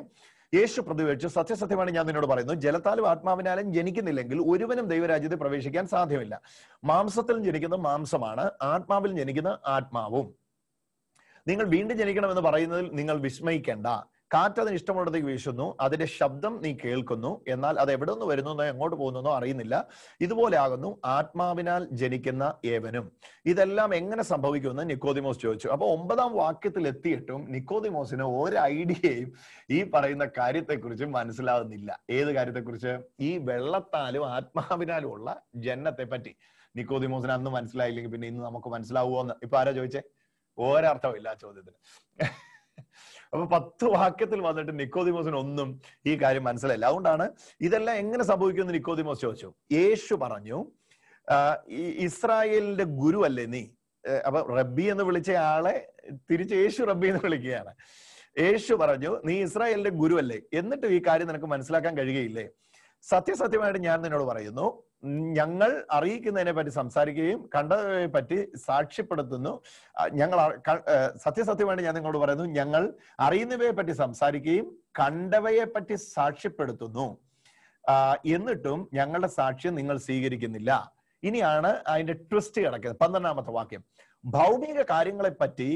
യേശു പ്രതിവചിച്ചു, സത്യസത്യമായിട്ട് ഞാൻ നിന്നോട് പറയുന്നു, ജലത്താലും ആത്മാവിനാലും ജനിക്കുന്നില്ലെങ്കിൽ ഒരുവനും ദൈവരാജ്യത്തിൽ പ്രവേശിക്കാൻ സാധ്യമല്ല. മാംസത്തിൽ ജനിക്കുന്നത് മാംസമാണ്, ആത്മാവിൽ ജനിക്കുന്ന ആത്മാവും. നിങ്ങൾ വീണ്ടും ജനിക്കണമെന്ന് പറയുന്നതിൽ നിങ്ങൾ വിസ്മയിക്കേണ്ട. കാറ്റ് അതിന് ഇഷ്ടമുള്ളിടത്തേക്ക് വീശുന്നു, അതിന്റെ ശബ്ദം നീ കേൾക്കുന്നു, എന്നാൽ അത് എവിടെ നിന്ന് വരുന്നോ എങ്ങോട്ട് പോകുന്നോ അറിയുന്നില്ല. ഇതുപോലെ ആകുന്നു ആത്മാവിനാൽ ജനിക്കുന്ന ഏവനും. ഇതെല്ലാം എങ്ങനെ സംഭവിക്കുമെന്ന് നിക്കോദിമോസ് ചോദിച്ചു. അപ്പൊ 9ാം വാക്യത്തിൽ എത്തിയിട്ടും നിക്കോദിമോസിന് ഒരു ഐഡിയയും ഈ പറയുന്ന കാര്യത്തെക്കുറിച്ച് മനസ്സിലാകുന്നില്ല. ഏത് കാര്യത്തെക്കുറിച്ച്? ഈ വെള്ളത്താലും ആത്മാവിനാലും ഉള്ള ജനനത്തെ പറ്റി നിക്കോദിമോസിന് അന്ന് മനസ്സിലായില്ലെങ്കിൽ പിന്നെ ഇന്ന് നമുക്ക് മനസ്സിലാവുമോ എന്ന് ഇപ്പൊ ആരാ ചോദിച്ചേ? ഒരർത്ഥമില്ല ആ ചോദ്യത്തിന്. അപ്പൊ 10 വാക്യത്തിൽ വന്നിട്ട് നിക്കോദിമോസിന് ഒന്നും ഈ കാര്യം മനസ്സിലായില്ല. അതുകൊണ്ടാണ് ഇതെല്ലാം എങ്ങനെ സംഭവിക്കുമെന്ന് നിക്കോദിമോസ് ചോദിച്ചു. യേശു പറഞ്ഞു, ഇസ്രായേലിന്റെ ഗുരു അല്ലേ നീ? അപ്പൊ റബ്ബി എന്ന് വിളിച്ച ആളെ തിരിച്ച് യേശു റബ്ബി എന്ന് വിളിക്കുകയാണ്. യേശു പറഞ്ഞു, നീ ഇസ്രായേലിന്റെ ഗുരു അല്ലേ, എന്നിട്ടും ഈ കാര്യം നിനക്ക് മനസ്സിലാക്കാൻ കഴിയുകയില്ലേ? സത്യസത്യമായിട്ട് ഞാൻ നിന്നോട് പറയുന്നു, ഞങ്ങൾ അറിയിക്കുന്നതിനെ പറ്റി സംസാരിക്കുകയും കണ്ടതിനെ പറ്റി സാക്ഷ്യപ്പെടുത്തുന്നു. സത്യസത്യമായിട്ട് ഞാൻ നിങ്ങളോട് പറയുന്നു, ഞങ്ങൾ അറിയുന്നവയെ പറ്റി സംസാരിക്കുകയും കണ്ടവയെ പറ്റി സാക്ഷ്യപ്പെടുത്തുന്നു, എന്നിട്ടും ഞങ്ങളുടെ സാക്ഷ്യം നിങ്ങൾ സ്വീകരിക്കുന്നില്ല. ഇനിയാണ് അതിന്റെ ട്വിസ്റ്റ് കിടക്കുന്നത്. 12ാമത്തെ വാക്യം, ഭൗമിക കാര്യങ്ങളെ പറ്റി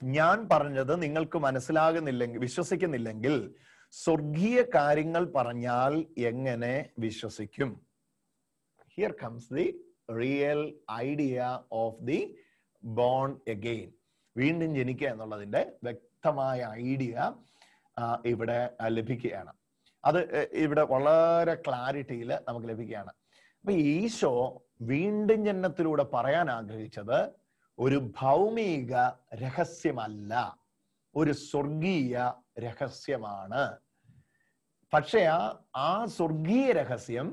ഞാൻ പറഞ്ഞത് നിങ്ങൾക്ക് മനസ്സിലാകുന്നില്ലെങ്കിൽ, വിശ്വസിക്കുന്നില്ലെങ്കിൽ സ്വർഗീയ കാര്യങ്ങൾ പറഞ്ഞാൽ എങ്ങനെ വിശ്വസിക്കും? Here comes the real idea of the born again. വീണ്ടും ജനിക്കുക എന്നുള്ളതിന്റെ വ്യക്തമായ ഐഡിയ ഇവിടെ ലഭിക്കുകയാണ്. അത് ഇവിടെ വളരെ ക്ലാരിറ്റിയിൽ നമുക്ക് ലഭിക്കുകയാണ്. അപ്പൊ ഈശോ വീണ്ടും ജനനത്തിലൂടെ പറയാൻ ആഗ്രഹിച്ചത് ഒരു ഭൗമിക രഹസ്യമല്ല, ഒരു സ്വർഗീയ രഹസ്യമാണ്. പക്ഷേ ആ സ്വർഗീയ രഹസ്യം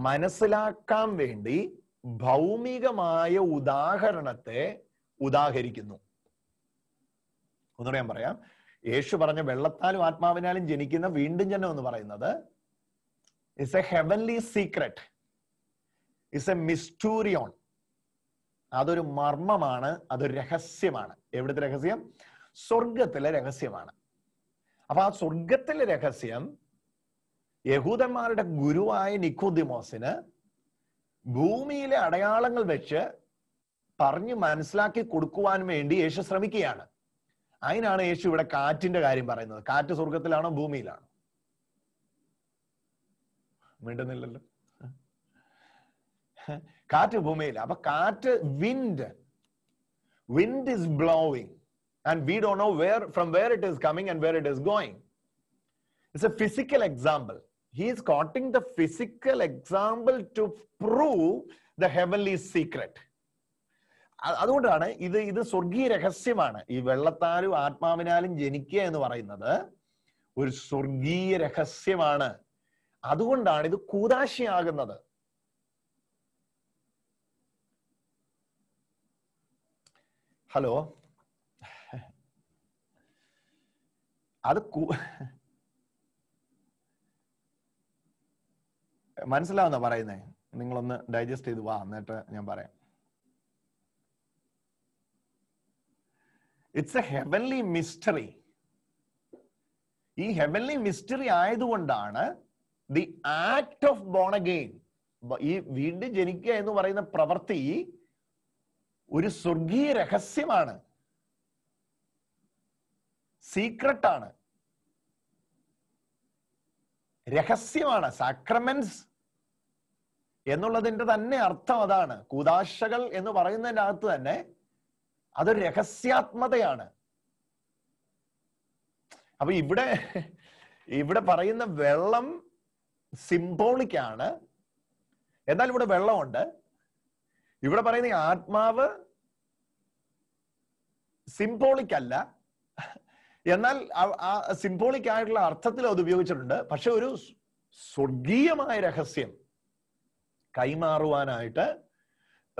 മനസ്സിലാക്കാൻ വേണ്ടി ഭൗമികമായ ഉദാഹരണത്തെ ഉദാഹരിക്കുന്നു. ഒന്നുകൂടെ ഞാൻ പറയാം. യേശു പറഞ്ഞ വെള്ളത്താലും ആത്മാവിനാലും ജനിക്കുന്ന വീണ്ടും ജനനം എന്ന് പറയുന്നത് it's a heavenly secret, it's a mysterion. അതൊരു മർമ്മമാണ്, അതൊരു രഹസ്യമാണ്. എവിടുത്തെ രഹസ്യം? സ്വർഗത്തിലെ രഹസ്യമാണ്. അപ്പൊ ആ സ്വർഗത്തിലെ രഹസ്യം യഹൂദന്മാരുടെ ഗുരുവായ നിക്കോദിമോസിന് ഭൂമിയിലെ അടയാളങ്ങൾ വെച്ച് പറഞ്ഞു മനസ്സിലാക്കി കൊടുക്കുവാൻ വേണ്ടി യേശു ശ്രമിക്കുകയാണ്. അതിനാണ് യേശു ഇവിടെ കാറ്റിന്റെ കാര്യം പറയുന്നത്. കാറ്റ് സ്വർഗത്തിലാണോ ഭൂമിയിലാണോ? മിണ്ടുന്നില്ലല്ലോ. കാറ്റ് ഭൂമിയില. അപ്പൊ കാറ്റ്, wind is blowing and we don't know from where it is coming and where it is going. It's a physical example. He is quoting the physical example to prove the heavenly secret. അതുകൊണ്ടാണ് ഇത് സ്വർഗീയ രഹസ്യമാണ്. ഈ വെള്ളത്താലും ആത്മാവിനാലും ജനിക്കുക എന്ന് പറയുന്നത് ഒരു സ്വർഗീയ രഹസ്യമാണ്. അതുകൊണ്ടാണ് ഇത് കൂദാശയാകുന്നത്. ഹലോ, അത് മനസ്സിലാവുന്ന പറയുന്നേ? നിങ്ങളൊന്ന് ഡൈജസ്റ്റ് ചെയ്ത് വാ, എന്നിട്ട് ഞാൻ പറയാം. It's a heavenly mystery. ഈ ഹെവൻലി മിസ്റ്ററി ആയതുകൊണ്ടാണ് the act of born again, ഈ വീണ്ടും ജനിക്കുക എന്ന് പറയുന്ന പ്രവൃത്തി ഒരു സ്വർഗീയ രഹസ്യമാണ്, സീക്രട്ടാണ്, രഹസ്യമാണ്. സാക്രമെന്റ്സ് എന്നുള്ളതിന്റെ തന്നെ അർത്ഥം അതാണ്. കൂദാശകൾ എന്ന് പറയുന്നതിന്റെ അകത്ത് തന്നെ അതൊരു രഹസ്യാത്മതയാണ്. അപ്പൊ ഇവിടെ പറയുന്ന വെള്ളം സിംബോളിക് ആണ്. എന്നാൽ ഇവിടെ വെള്ളമുണ്ട്. ഇവിടെ പറയുന്ന ഈ ആത്മാവ് സിംബോളിക് അല്ല, എന്നാൽ ആ സിംബോളിക് ആയിട്ടുള്ള അർത്ഥത്തിൽ അത് ഉപയോഗിച്ചിട്ടുണ്ട്. പക്ഷെ ഒരു സ്വർഗീയമായ രഹസ്യം കൈമാറുവാനായിട്ട്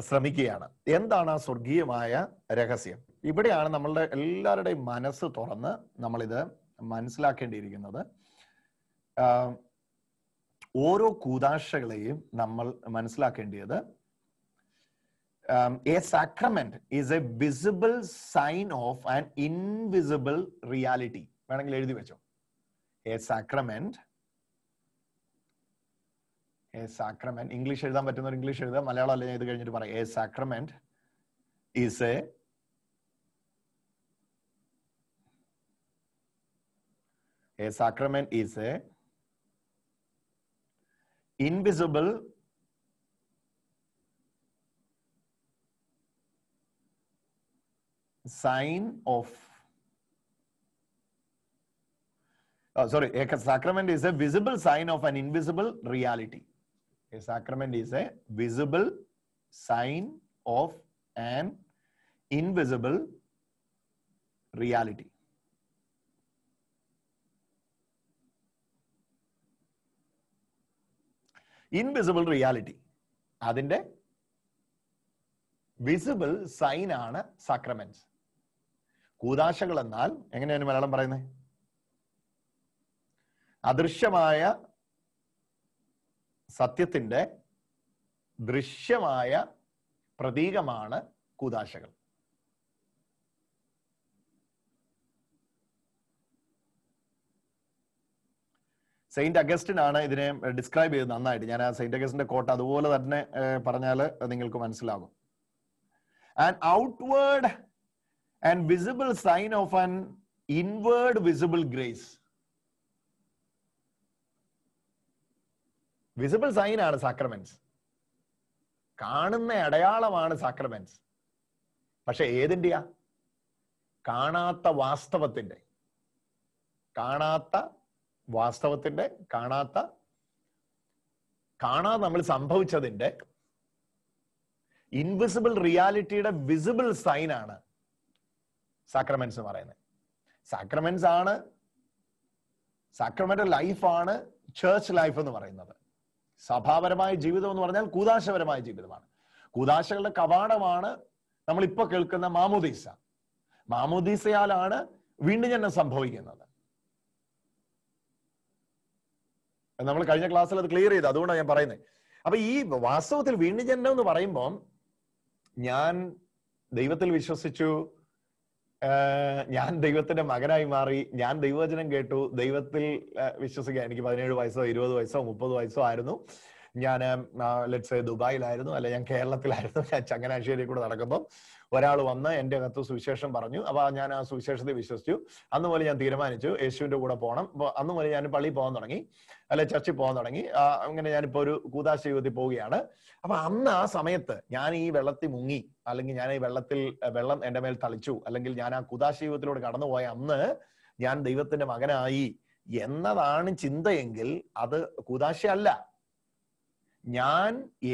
ശ്രമിക്കുകയാണ്. എന്താണ് ആ സ്വർഗീയമായ രഹസ്യം? ഇവിടെയാണ് നമ്മളുടെ എല്ലാവരുടെയും മനസ്സ് തുറന്ന് നമ്മളിത് മനസ്സിലാക്കേണ്ടിയിരിക്കുന്നത്. ഓരോ കൂദാശകളെയും നമ്മൾ മനസ്സിലാക്കേണ്ടത് a sacrament is a visible sign of an invisible reality. വേണമെങ്കിൽ എഴുതി വെച്ചോ. A sacrament, ഇംഗ്ലീഷ് എഴുതാൻ പറ്റുന്നവർ ഇംഗ്ലീഷ് എഴുതുക, മലയാളം അല്ല ഞാൻ ഇത് കഴിഞ്ഞിട്ട് പറയാം. A sacrament is a invisible sign of a sacrament is a visible sign of an invisible reality. A sacrament is a visible sign of an invisible reality. Invisible reality, അതിന്റെ visible sign ആണ് sacraments. കൂദാശകൾ എന്നാൽ എങ്ങനെയാണ് മലയാളം പറയുന്നത്? അദൃശ്യമായ സത്യത്തിന്റെ ദൃശ്യമായ പ്രതീകമാണ് കൂദാശകൾ. Saint Augustine ആണ് ഇതിനെ ഡിസ്ക്രൈബ് ചെയ്ത് നന്നായിട്ട്. ഞാൻ ആ സെയിന്റ് അഗസ്റ്റിന്റെ കോട്ട് അതുപോലെ തന്നെ പറഞ്ഞാൽ നിങ്ങൾക്ക് മനസ്സിലാകും. An outward and visible sign of an inward visible grace. Visible sign ആണ് സാക്രമെന്റ്സ്, കാണുന്ന അടയാളമാണ് സാക്രമെന്റ്സ്. പക്ഷെ ഏതിന്റെയാ? കാണാത്ത വാസ്തവത്തിന്റെ, കാണാതെ നമ്മൾ സംഭവിച്ചതിന്റെ ഇൻവിസിബിൾ റിയാലിറ്റിയുടെ വിസിബിൾ സൈൻ ആണ് സാക്രമെന്റ്സ് എന്ന് പറയുന്നത്. സാക്രമെന്റൽ ലൈഫാണ് ചേർച്ച് ലൈഫ് എന്ന് പറയുന്നത്. സഭാപരമായ ജീവിതം എന്ന് പറഞ്ഞാൽ കൂദാശപരമായ ജീവിതമാണ്. കൂദാശകളുടെ കവാടമാണ് നമ്മളിപ്പോ കേൾക്കുന്ന മാമോദീസ. മാമോദീസയാലാണ് വീണ്ടും ജനനം സംഭവിക്കുന്നത്. നമ്മൾ കഴിഞ്ഞ ക്ലാസ്സിൽ അത് ക്ലിയർ ചെയ്തു, അതുകൊണ്ടാണ് ഞാൻ പറയുന്നത്. അപ്പൊ ഈ വാസ്തവത്തിൽ വീണ്ടും ജനനം എന്ന് പറയുമ്പോൾ ഞാൻ ദൈവത്തിൽ വിശ്വസിച്ചു, ഞാൻ ദൈവത്തിന്റെ മകനായി മാറി, ഞാൻ ദൈവവചനം കേട്ടു, ദൈവത്തിൽ വിശ്വസിക്കാൻ എനിക്ക് 17 വയസ്സോ 20 വയസ്സോ 30 വയസ്സോ ആയിരുന്നു. ഞാൻ ലെറ്റ്സ് ദുബായിലായിരുന്നു, അല്ലെ ഞാൻ കേരളത്തിലായിരുന്നു. ഞാൻ ചങ്ങനാശ്ശേരി കൂടെ നടക്കുമ്പോൾ ഒരാൾ വന്ന് എൻ്റെ അകത്ത് സുവിശേഷം പറഞ്ഞു. അപ്പൊ ഞാൻ ആ സുവിശേഷത്തെ വിശ്വസിച്ചു. അന്ന് പോലെ ഞാൻ തീരുമാനിച്ചു യേശുവിന്റെ കൂടെ പോകണം. അന്ന് പോലെ ഞാൻ പള്ളിയിൽ പോകാൻ തുടങ്ങി, അല്ലെ ചർച്ചിൽ പോകാൻ തുടങ്ങി. അങ്ങനെ ഞാനിപ്പോ ഒരു കൂദാശ ജീവിതത്തിൽ പോവുകയാണ്. അപ്പൊ അന്ന് ആ സമയത്ത് ഞാൻ ഈ വെള്ളത്തിൽ മുങ്ങി, അല്ലെങ്കിൽ ഞാൻ ഈ വെള്ളം എൻ്റെ മേൽ തളിച്ചു, അല്ലെങ്കിൽ ഞാൻ ആ കൂദാശ ജീവിതത്തിലൂടെ കടന്നുപോയ അന്ന് ഞാൻ ദൈവത്തിന്റെ മകനായി എന്നതാണ് ചിന്തയെങ്കിൽ അത് കൂദാശയല്ല.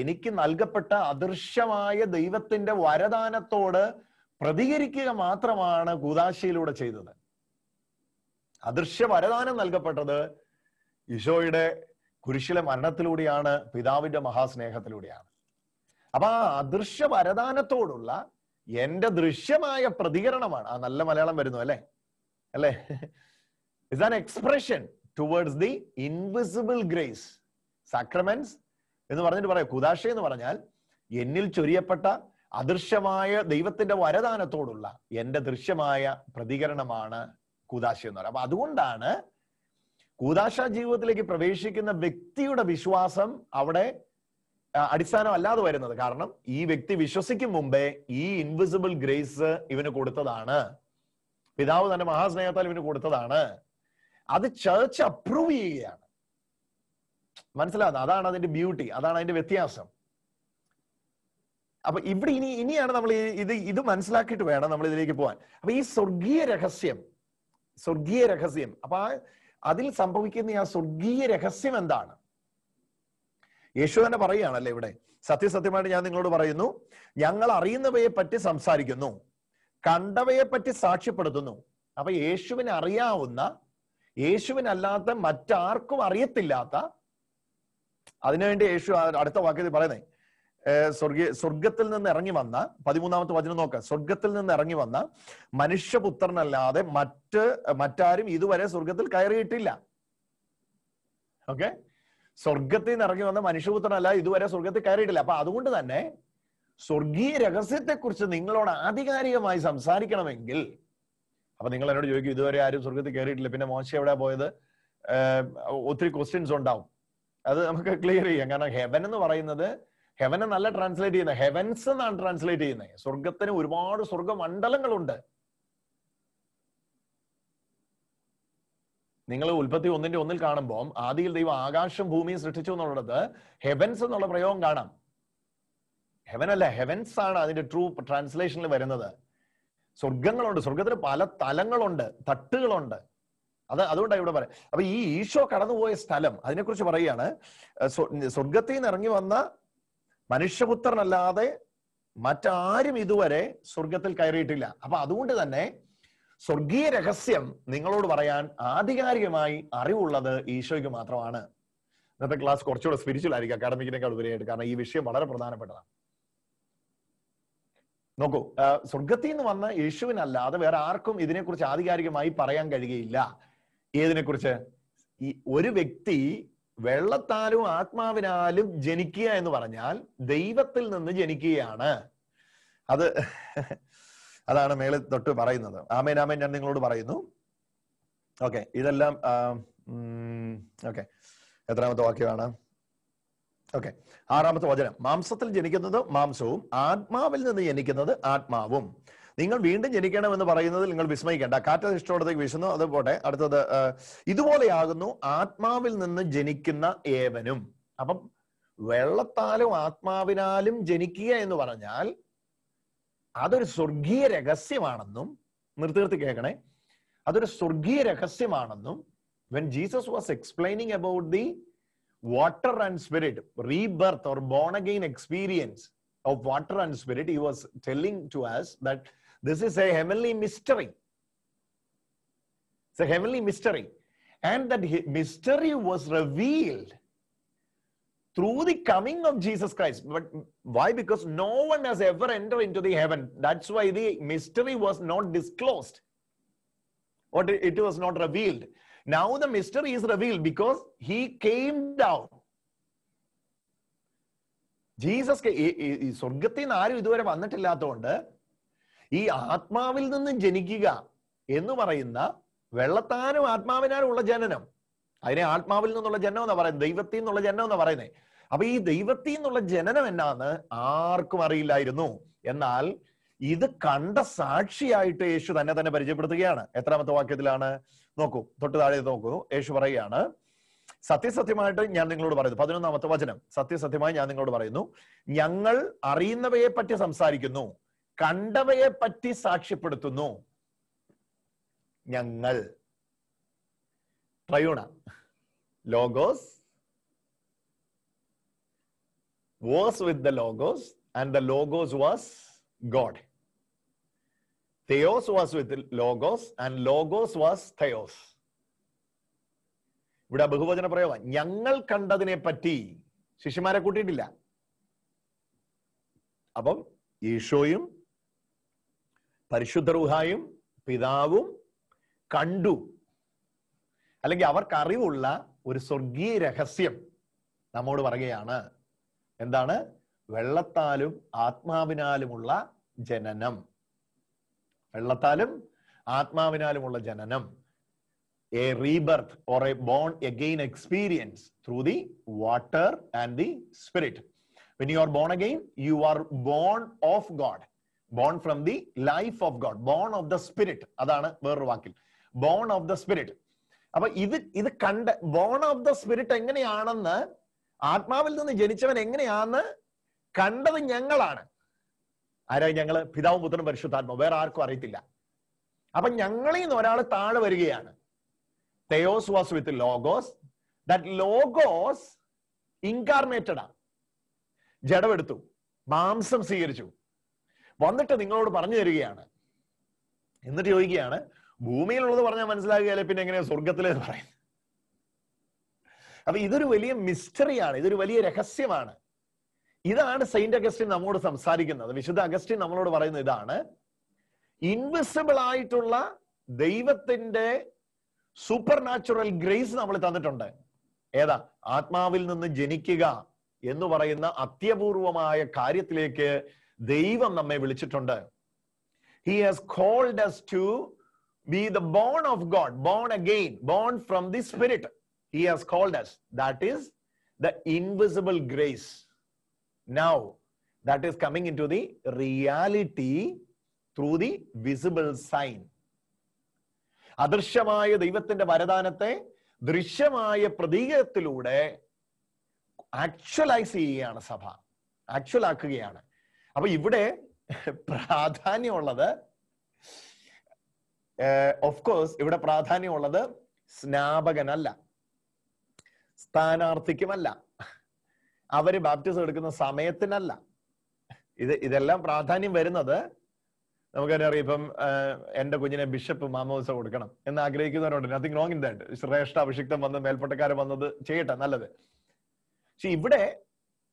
എനിക്ക് നൽകപ്പെട്ട അദൃശ്യമായ ദൈവത്തിന്റെ വരദാനത്തോട് പ്രതികരിക്കുക മാത്രമാണ് കൂദാശയിലൂടെ ചെയ്തത്. അദൃശ്യ വരദാനം നൽകപ്പെട്ടത് ഈശോയുടെ കുരിശിലെ മരണത്തിലൂടെയാണ്, പിതാവിന്റെ മഹാസ്നേഹത്തിലൂടെയാണ്. അപ്പൊ ആ അദൃശ്യ വരദാനത്തോടുള്ള എന്റെ ദൃശ്യമായ പ്രതികരണമാണ്. ആ നല്ല മലയാളം വരുന്നു അല്ലേ? Is an expression towards the invisible grace. Sacraments എന്ന് പറഞ്ഞിട്ട് പറയാം, കൂദാശ എന്ന് പറഞ്ഞാൽ എന്നിൽ ചൊരിയപ്പെട്ട അദൃശ്യമായ ദൈവത്തിന്റെ വരദാനത്തോടുള്ള എന്റെ ദൃശ്യമായ പ്രതികരണമാണ് കൂദാശ എന്ന് പറയുന്നത്. അപ്പൊ അതുകൊണ്ടാണ് കൂദാശ ജീവിതത്തിലേക്ക് പ്രവേശിക്കുന്ന വ്യക്തിയുടെ വിശ്വാസം അവിടെ അടിസ്ഥാനം അല്ലാതെ വരുന്നത്. കാരണം ഈ വ്യക്തി വിശ്വസിക്കും മുമ്പേ ഈ ഇൻവിസിബിൾ ഗ്രേസ് ഇവന് കൊടുത്തതാണ്, പിതാവ് തന്നെ മഹാസ്നേഹത്താൽ ഇവന് കൊടുത്തതാണ്. അത് ചർച്ച് അപ്രൂവ് ചെയ്യുകയാണ്. മനസ്സിലാകുന്നത്? അതാണ് അതിന്റെ ബ്യൂട്ടി, അതാണ് അതിന്റെ വ്യത്യാസം. അപ്പൊ ഇവിടെ ഇനിയാണ് നമ്മൾ ഇത് മനസ്സിലാക്കിയിട്ട് വേണം നമ്മൾ ഇതിലേക്ക് പോകാൻ. അപ്പൊ ഈ സ്വർഗീയ രഹസ്യം അപ്പൊ അതിൽ സംഭവിക്കുന്ന ആ സ്വർഗീയ രഹസ്യം എന്താണ്? യേശു തന്നെ പറയുകയാണല്ലേ ഇവിടെ, സത്യസത്യമായിട്ട് ഞാൻ നിങ്ങളോട് പറയുന്നു, ഞങ്ങൾ അറിയുന്നവയെ പറ്റി സംസാരിക്കുന്നു, കണ്ടവയെ പറ്റി സാക്ഷ്യപ്പെടുത്തുന്നു. അപ്പൊ യേശുവിനെ അറിയാവുന്ന, യേശുവിനല്ലാത്ത മറ്റാർക്കും അറിയത്തില്ലാത്ത, അതിനുവേണ്ടി യേശു അടുത്ത വാക്യത്തിൽ പറയുന്നേ, സ്വർഗത്തിൽ നിന്ന് ഇറങ്ങി വന്ന 13ാമത്തെ വചനം നോക്ക, സ്വർഗത്തിൽ നിന്ന് ഇറങ്ങി വന്ന മനുഷ്യപുത്രനല്ലാതെ മറ്റാരും ഇതുവരെ സ്വർഗത്തിൽ കയറിയിട്ടില്ല. ഓക്കെ, സ്വർഗത്തിൽ നിന്ന് ഇറങ്ങി വന്ന മനുഷ്യപുത്രനല്ലാതെ ഇതുവരെ സ്വർഗത്തിൽ കയറിയിട്ടില്ല. അപ്പൊ അതുകൊണ്ട് തന്നെ സ്വർഗീയ രഹസ്യത്തെ കുറിച്ച് നിങ്ങളോട് ആധികാരികമായി സംസാരിക്കണമെങ്കിൽ, അപ്പൊ നിങ്ങൾ എന്നോട് ചോദിക്കും, ഇതുവരെ ആരും സ്വർഗത്തിൽ കയറിയിട്ടില്ല, പിന്നെ മോശ എവിടെ പോയത്? ഒത്തിരി ക്വസ്റ്റ്യൻസ് ഉണ്ടാവും. അത് നമുക്ക് ക്ലിയർ ചെയ്യാം. കാരണം ഹെവൻ എന്ന് പറയുന്നത്, ഹെവനെ നല്ല ട്രാൻസ്ലേറ്റ് ചെയ്യുന്നത് ഹെവൻസ് എന്നാണ് ട്രാൻസ്ലേറ്റ് ചെയ്യുന്നത്. സ്വർഗത്തിന് ഒരുപാട് സ്വർഗമണ്ഡലങ്ങളുണ്ട്. നിങ്ങൾ ഉൽപ്പത്തി 1:1 കാണുമ്പോൾ ആദിയിൽ ദൈവം ആകാശം ഭൂമിയും സൃഷ്ടിച്ചു എന്നുള്ളത് ഹെവൻസ് എന്നുള്ള പ്രയോഗം കാണാം. ഹെവൻ അല്ല, ഹെവൻസ് ആണ് അതിന്റെ ട്രൂ ട്രാൻസ്ലേഷനിൽ വരുന്നത്. സ്വർഗങ്ങളുണ്ട്, സ്വർഗത്തിന് പല തലങ്ങളുണ്ട്, തട്ടുകളുണ്ട്. അതുകൊണ്ടാണ് ഇവിടെ പറയാം. അപ്പൊ ഈ ഈശോ കടന്നുപോയ സ്ഥലം, അതിനെക്കുറിച്ച് പറയുകയാണ്. സ്വർഗത്തിൽ നിന്ന് ഇറങ്ങി വന്ന മനുഷ്യപുത്രനല്ലാതെ മറ്റാരും ഇതുവരെ സ്വർഗത്തിൽ കയറിയിട്ടില്ല. അപ്പൊ അതുകൊണ്ട് തന്നെ സ്വർഗീയ രഹസ്യം നിങ്ങളോട് പറയാൻ ആധികാരികമായി അറിവുള്ളത് ഈശോയ്ക്ക് മാത്രമാണ്. ഇന്നത്തെ ക്ലാസ് കുറച്ചുകൂടെ സ്പിരിച്വൽ ആയിരിക്കും അക്കാഡമിക്കിനേക്കാൾ ഉപരിയായിട്ട്, കാരണം ഈ വിഷയം വളരെ പ്രധാനപ്പെട്ടതാണ്. നോക്കൂ, സ്വർഗത്തിൽ നിന്ന് വന്ന യേശുവിനല്ലാതെ വേറെ ആർക്കും ഇതിനെക്കുറിച്ച് ആധികാരികമായി പറയാൻ കഴിയുകയില്ല. ഏതിനെക്കുറിച്ച്? ഈ ഒരു വ്യക്തി വെള്ളത്താലും ആത്മാവിനാലും ജനിക്കുക എന്ന് പറഞ്ഞാൽ ദൈവത്തിൽ നിന്ന് ജനിക്കുകയാണ്. അതാണ് മേളിൽ തൊട്ട് പറയുന്നത്. ആമേൻ ആമേൻ ഞാൻ നിങ്ങളോട് പറയുന്നു. ഓക്കെ, ഇതെല്ലാം ഓക്കെ, എത്രാമത്തെ വാക്യമാണ്? ഓക്കെ, 6ാമത്തെ വചനം. മാംസത്തിൽ ജനിക്കുന്നത് മാംസവും ആത്മാവിൽ നിന്ന് ജനിക്കുന്നത് ആത്മാവും. നിങ്ങൾ വീണ്ടും ജനിക്കണമെന്ന് പറയുന്നതിൽ നിങ്ങൾ വിസ്മയിക്കേണ്ട. കാറ്റ് ഇഷ്ടോടത്തേക്ക് വീശുന്നു, അത് പോട്ടെ. അടുത്തത്, ഇതുപോലെയാകുന്നു ആത്മാവിൽ നിന്ന് ജനിക്കുന്ന ഏവനും. അപ്പം വെള്ളത്താലും ആത്മാവിനാലും ജനിക്കുക എന്ന് പറഞ്ഞാൽ അതൊരു സ്വർഗീയ രഹസ്യമാണെന്നും, നിർത്തി കേൾക്കണേ, അതൊരു സ്വർഗീയ രഹസ്യമാണെന്നും when Jesus was explaining about the water and spirit, rebirth or born again experience of water and spirit, he was telling to us that this is a heavenly mystery. It's a heavenly mystery, and that mystery was revealed through the coming of Jesus Christ. But why? Because no one has ever entered into the heaven. That's why the mystery was not disclosed, or it was not revealed. Now the mystery is revealed because he came down. Jesus ഈ സ്വർഗത്തിൽ നിന്ന് ആരും ഇതുവരെ വന്നിട്ടില്ലാത്തതുകൊണ്ട് ഈ ആത്മാവിൽ നിന്നും ജനിക്കുക എന്ന് പറയുന്ന വെള്ളത്താനും ആത്മാവിനാലും ഉള്ള ജനനം, അതിനെ ആത്മാവിൽ നിന്നുള്ള ജനനം എന്നാ പറയുന്നത്, ദൈവത്തിൽ നിന്നുള്ള ജനനം എന്നാ പറയുന്നത്. അപ്പൊ ഈ ദൈവത്തിൽ നിന്നുള്ള ജനനം എന്നാന്ന് ആർക്കും അറിയില്ലായിരുന്നു. എന്നാൽ ഇത് കണ്ട സാക്ഷിയായിട്ട് യേശു തന്നെ പരിചയപ്പെടുത്തുകയാണ്. എത്രാമത്തെ വാക്യത്തിലാണ്? നോക്കൂ, തൊട്ട് താഴെ നോക്കൂ. യേശു പറയുകയാണ്, സത്യസത്യമായിട്ട് ഞാൻ നിങ്ങളോട് പറയുന്നു. 11ാമത്തെ വചനം. സത്യസത്യമായി ഞാൻ നിങ്ങളോട് പറയുന്നു, ഞങ്ങൾ അറിയുന്നവയെ പറ്റി സംസാരിക്കുന്നു, കണ്ടവയെ പറ്റി സാക്ഷ്യപ്പെടുത്തുന്നു. ഞങ്ങൾ ട്രയൂണ, logos was with the logos and the logos was God. Theos was with logos and logos was theos. ഇവിടെ ബഹുവചന പ്രയോഗം. ഞങ്ങൾ കണ്ടതിനെ പറ്റി ശിഷ്യന്മാരെ കൂട്ടിയിട്ടില്ല. അപ്പം ഈശോയും പരിശുദ്ധ റൂഹായും പിതാവും കണ്ടു, അല്ലെങ്കിൽ അവർക്ക് അറിവുള്ള ഒരു സ്വർഗീയ രഹസ്യം നമ്മോട് പറയുകയാണ്. എന്താണ്? വെള്ളത്താലും ആത്മാവിനാലുമുള്ള ജനനം. വെള്ളത്താലും ആത്മാവിനാലുമുള്ള ജനനം. A rebirth or a born again experience through the water and the spirit. When you are born again, you are born of God, born from the life of God, born of the spirit. അതാണ് വേറൊരു വാക്കിൽ, born of the spirit. അപ്പൊ ഇത് കണ്ട born of the spirit എങ്ങനെയാണെന്ന്, ആത്മാവിൽ നിന്ന് ജനിച്ചവൻ എങ്ങനെയാന്ന് കണ്ടത് ഞങ്ങളാണ്. ആരായി ഞങ്ങള്? പിതാവും പുത്രനും പരിശുദ്ധാത്മാവും. വേറെ ആർക്കും അറിയത്തില്ല. അപ്പൊ ഞങ്ങളിൽ നിന്ന് ഒരാൾ താഴെ വരികയാണ്. Theos was with logos. That logos ഇൻകാർണേറ്റഡാ, ജഡമെടുത്തു, മാംസം സ്വീകരിച്ചു, വന്നിട്ട് നിങ്ങളോട് പറഞ്ഞു തരികയാണ്. എന്നിട്ട് ചോദിക്കുകയാണ്, ഭൂമിയിലുള്ളത് പറഞ്ഞാൽ മനസ്സിലാകുകയല്ലേ, പിന്നെ എങ്ങനെയാ സ്വർഗത്തിലേത് പറയുന്നത്? അപ്പൊ ഇതൊരു വലിയ മിസ്റ്ററിയാണ്, ഇതൊരു വലിയ രഹസ്യമാണ്. ഇതാണ് സെയിന്റ് അഗസ്റ്റിൻ നമ്മോട് സംസാരിക്കുന്നത്. വിശുദ്ധ അഗസ്റ്റിൻ നമ്മളോട് പറയുന്നത് ഇതാണ്, ഇൻവിസിബിൾ ആയിട്ടുള്ള ദൈവത്തിന്റെ സൂപ്പർ നാച്ചുറൽ ഗ്രേസ് നമ്മൾ തന്നിട്ടുണ്ട്. ഏതാ? ആത്മാവിൽ നിന്ന് ജനിക്കുക എന്ന് പറയുന്ന അത്യപൂർവമായ കാര്യത്തിലേക്ക് ദൈവം നമ്മെ വിളിച്ചിട്ടുണ്ട്. He has called us to be the born of God, born again, born from the Spirit. He has called us. That is the invisible grace. Now, that is coming into the reality through the visible sign. അദൃശ്യമായ ദൈവത്തിന്റെ വരദാനത്തെ ദൃശ്യമായ പ്രതീകത്തിലൂടെ actualise ചെയ്യുകയാണ് സഭ, actual ആക്കുകയാണ്. അപ്പൊ ഇവിടെ പ്രാധാന്യമുള്ളത്, of course ഇവിടെ പ്രാധാന്യമുള്ളത് സ്നാപകനല്ല, സ്ഥാനാർത്ഥിക്കുമല്ല, അവര് baptism എടുക്കുന്ന സമയത്തിനല്ല. ഇതെല്ലാം പ്രാധാന്യം വരുന്നത് നമുക്കറിയാം. ഇപ്പം എന്റെ കുഞ്ഞിനെ ബിഷപ്പ് മാമോദിസ കൊടുക്കണം എന്ന് ആഗ്രഹിക്കുന്നവരുണ്ട്. Nothing wrong in that. ശ്രേഷ്ഠ അഭിഷിക്തം വന്ന് മേൽപ്പട്ടക്കാരൻ വന്നത് ചെയ്യട്ടെ, നല്ലത്. പക്ഷെ ഇവിടെ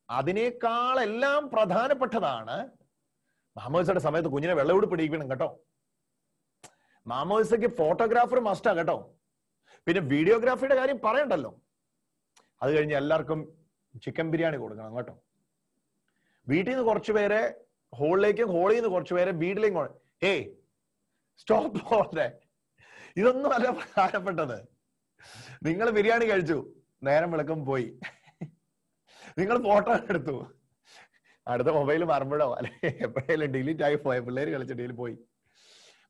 അതിനേക്കാളെല്ലാം പ്രധാനപ്പെട്ടതാണ് മാമോദിസയുടെ സമയത്ത് കുഞ്ഞിനെ വെള്ളയോട് പിടിക്കണം കേട്ടോ. മാമോദിസയ്ക്ക് ഫോട്ടോഗ്രാഫർ മസ്റ്റാ കേട്ടോ. പിന്നെ വീഡിയോഗ്രാഫിയുടെ കാര്യം പറയണ്ടല്ലോ. അത് കഴിഞ്ഞ് എല്ലാവർക്കും ചിക്കൻ ബിരിയാണി കൊടുക്കണം കേട്ടോ. വീട്ടിൽ നിന്ന് കുറച്ചുപേരെ ഹോളിലേക്കും ഹോളിൽ നിന്ന് കുറച്ചുപേരെ വീട്ടിലേക്കും. ഏയ് സ്റ്റോപ്പ് ഓൾറെ, ഇതൊന്നും അല്ല പ്രധാനപ്പെട്ടത്. നിങ്ങൾ ബിരിയാണി കഴിച്ചു, നേരം വിളക്കം പോയി, നിങ്ങൾ ഫോട്ടോ എടുത്തു, അടുത്ത മൊബൈൽ മറമ്പഴോ അല്ലെ എപ്പോഴേലും ഡിലീറ്റ് ആയി പോയ പിള്ളേര് കളിച്ച ഡീൽ പോയി.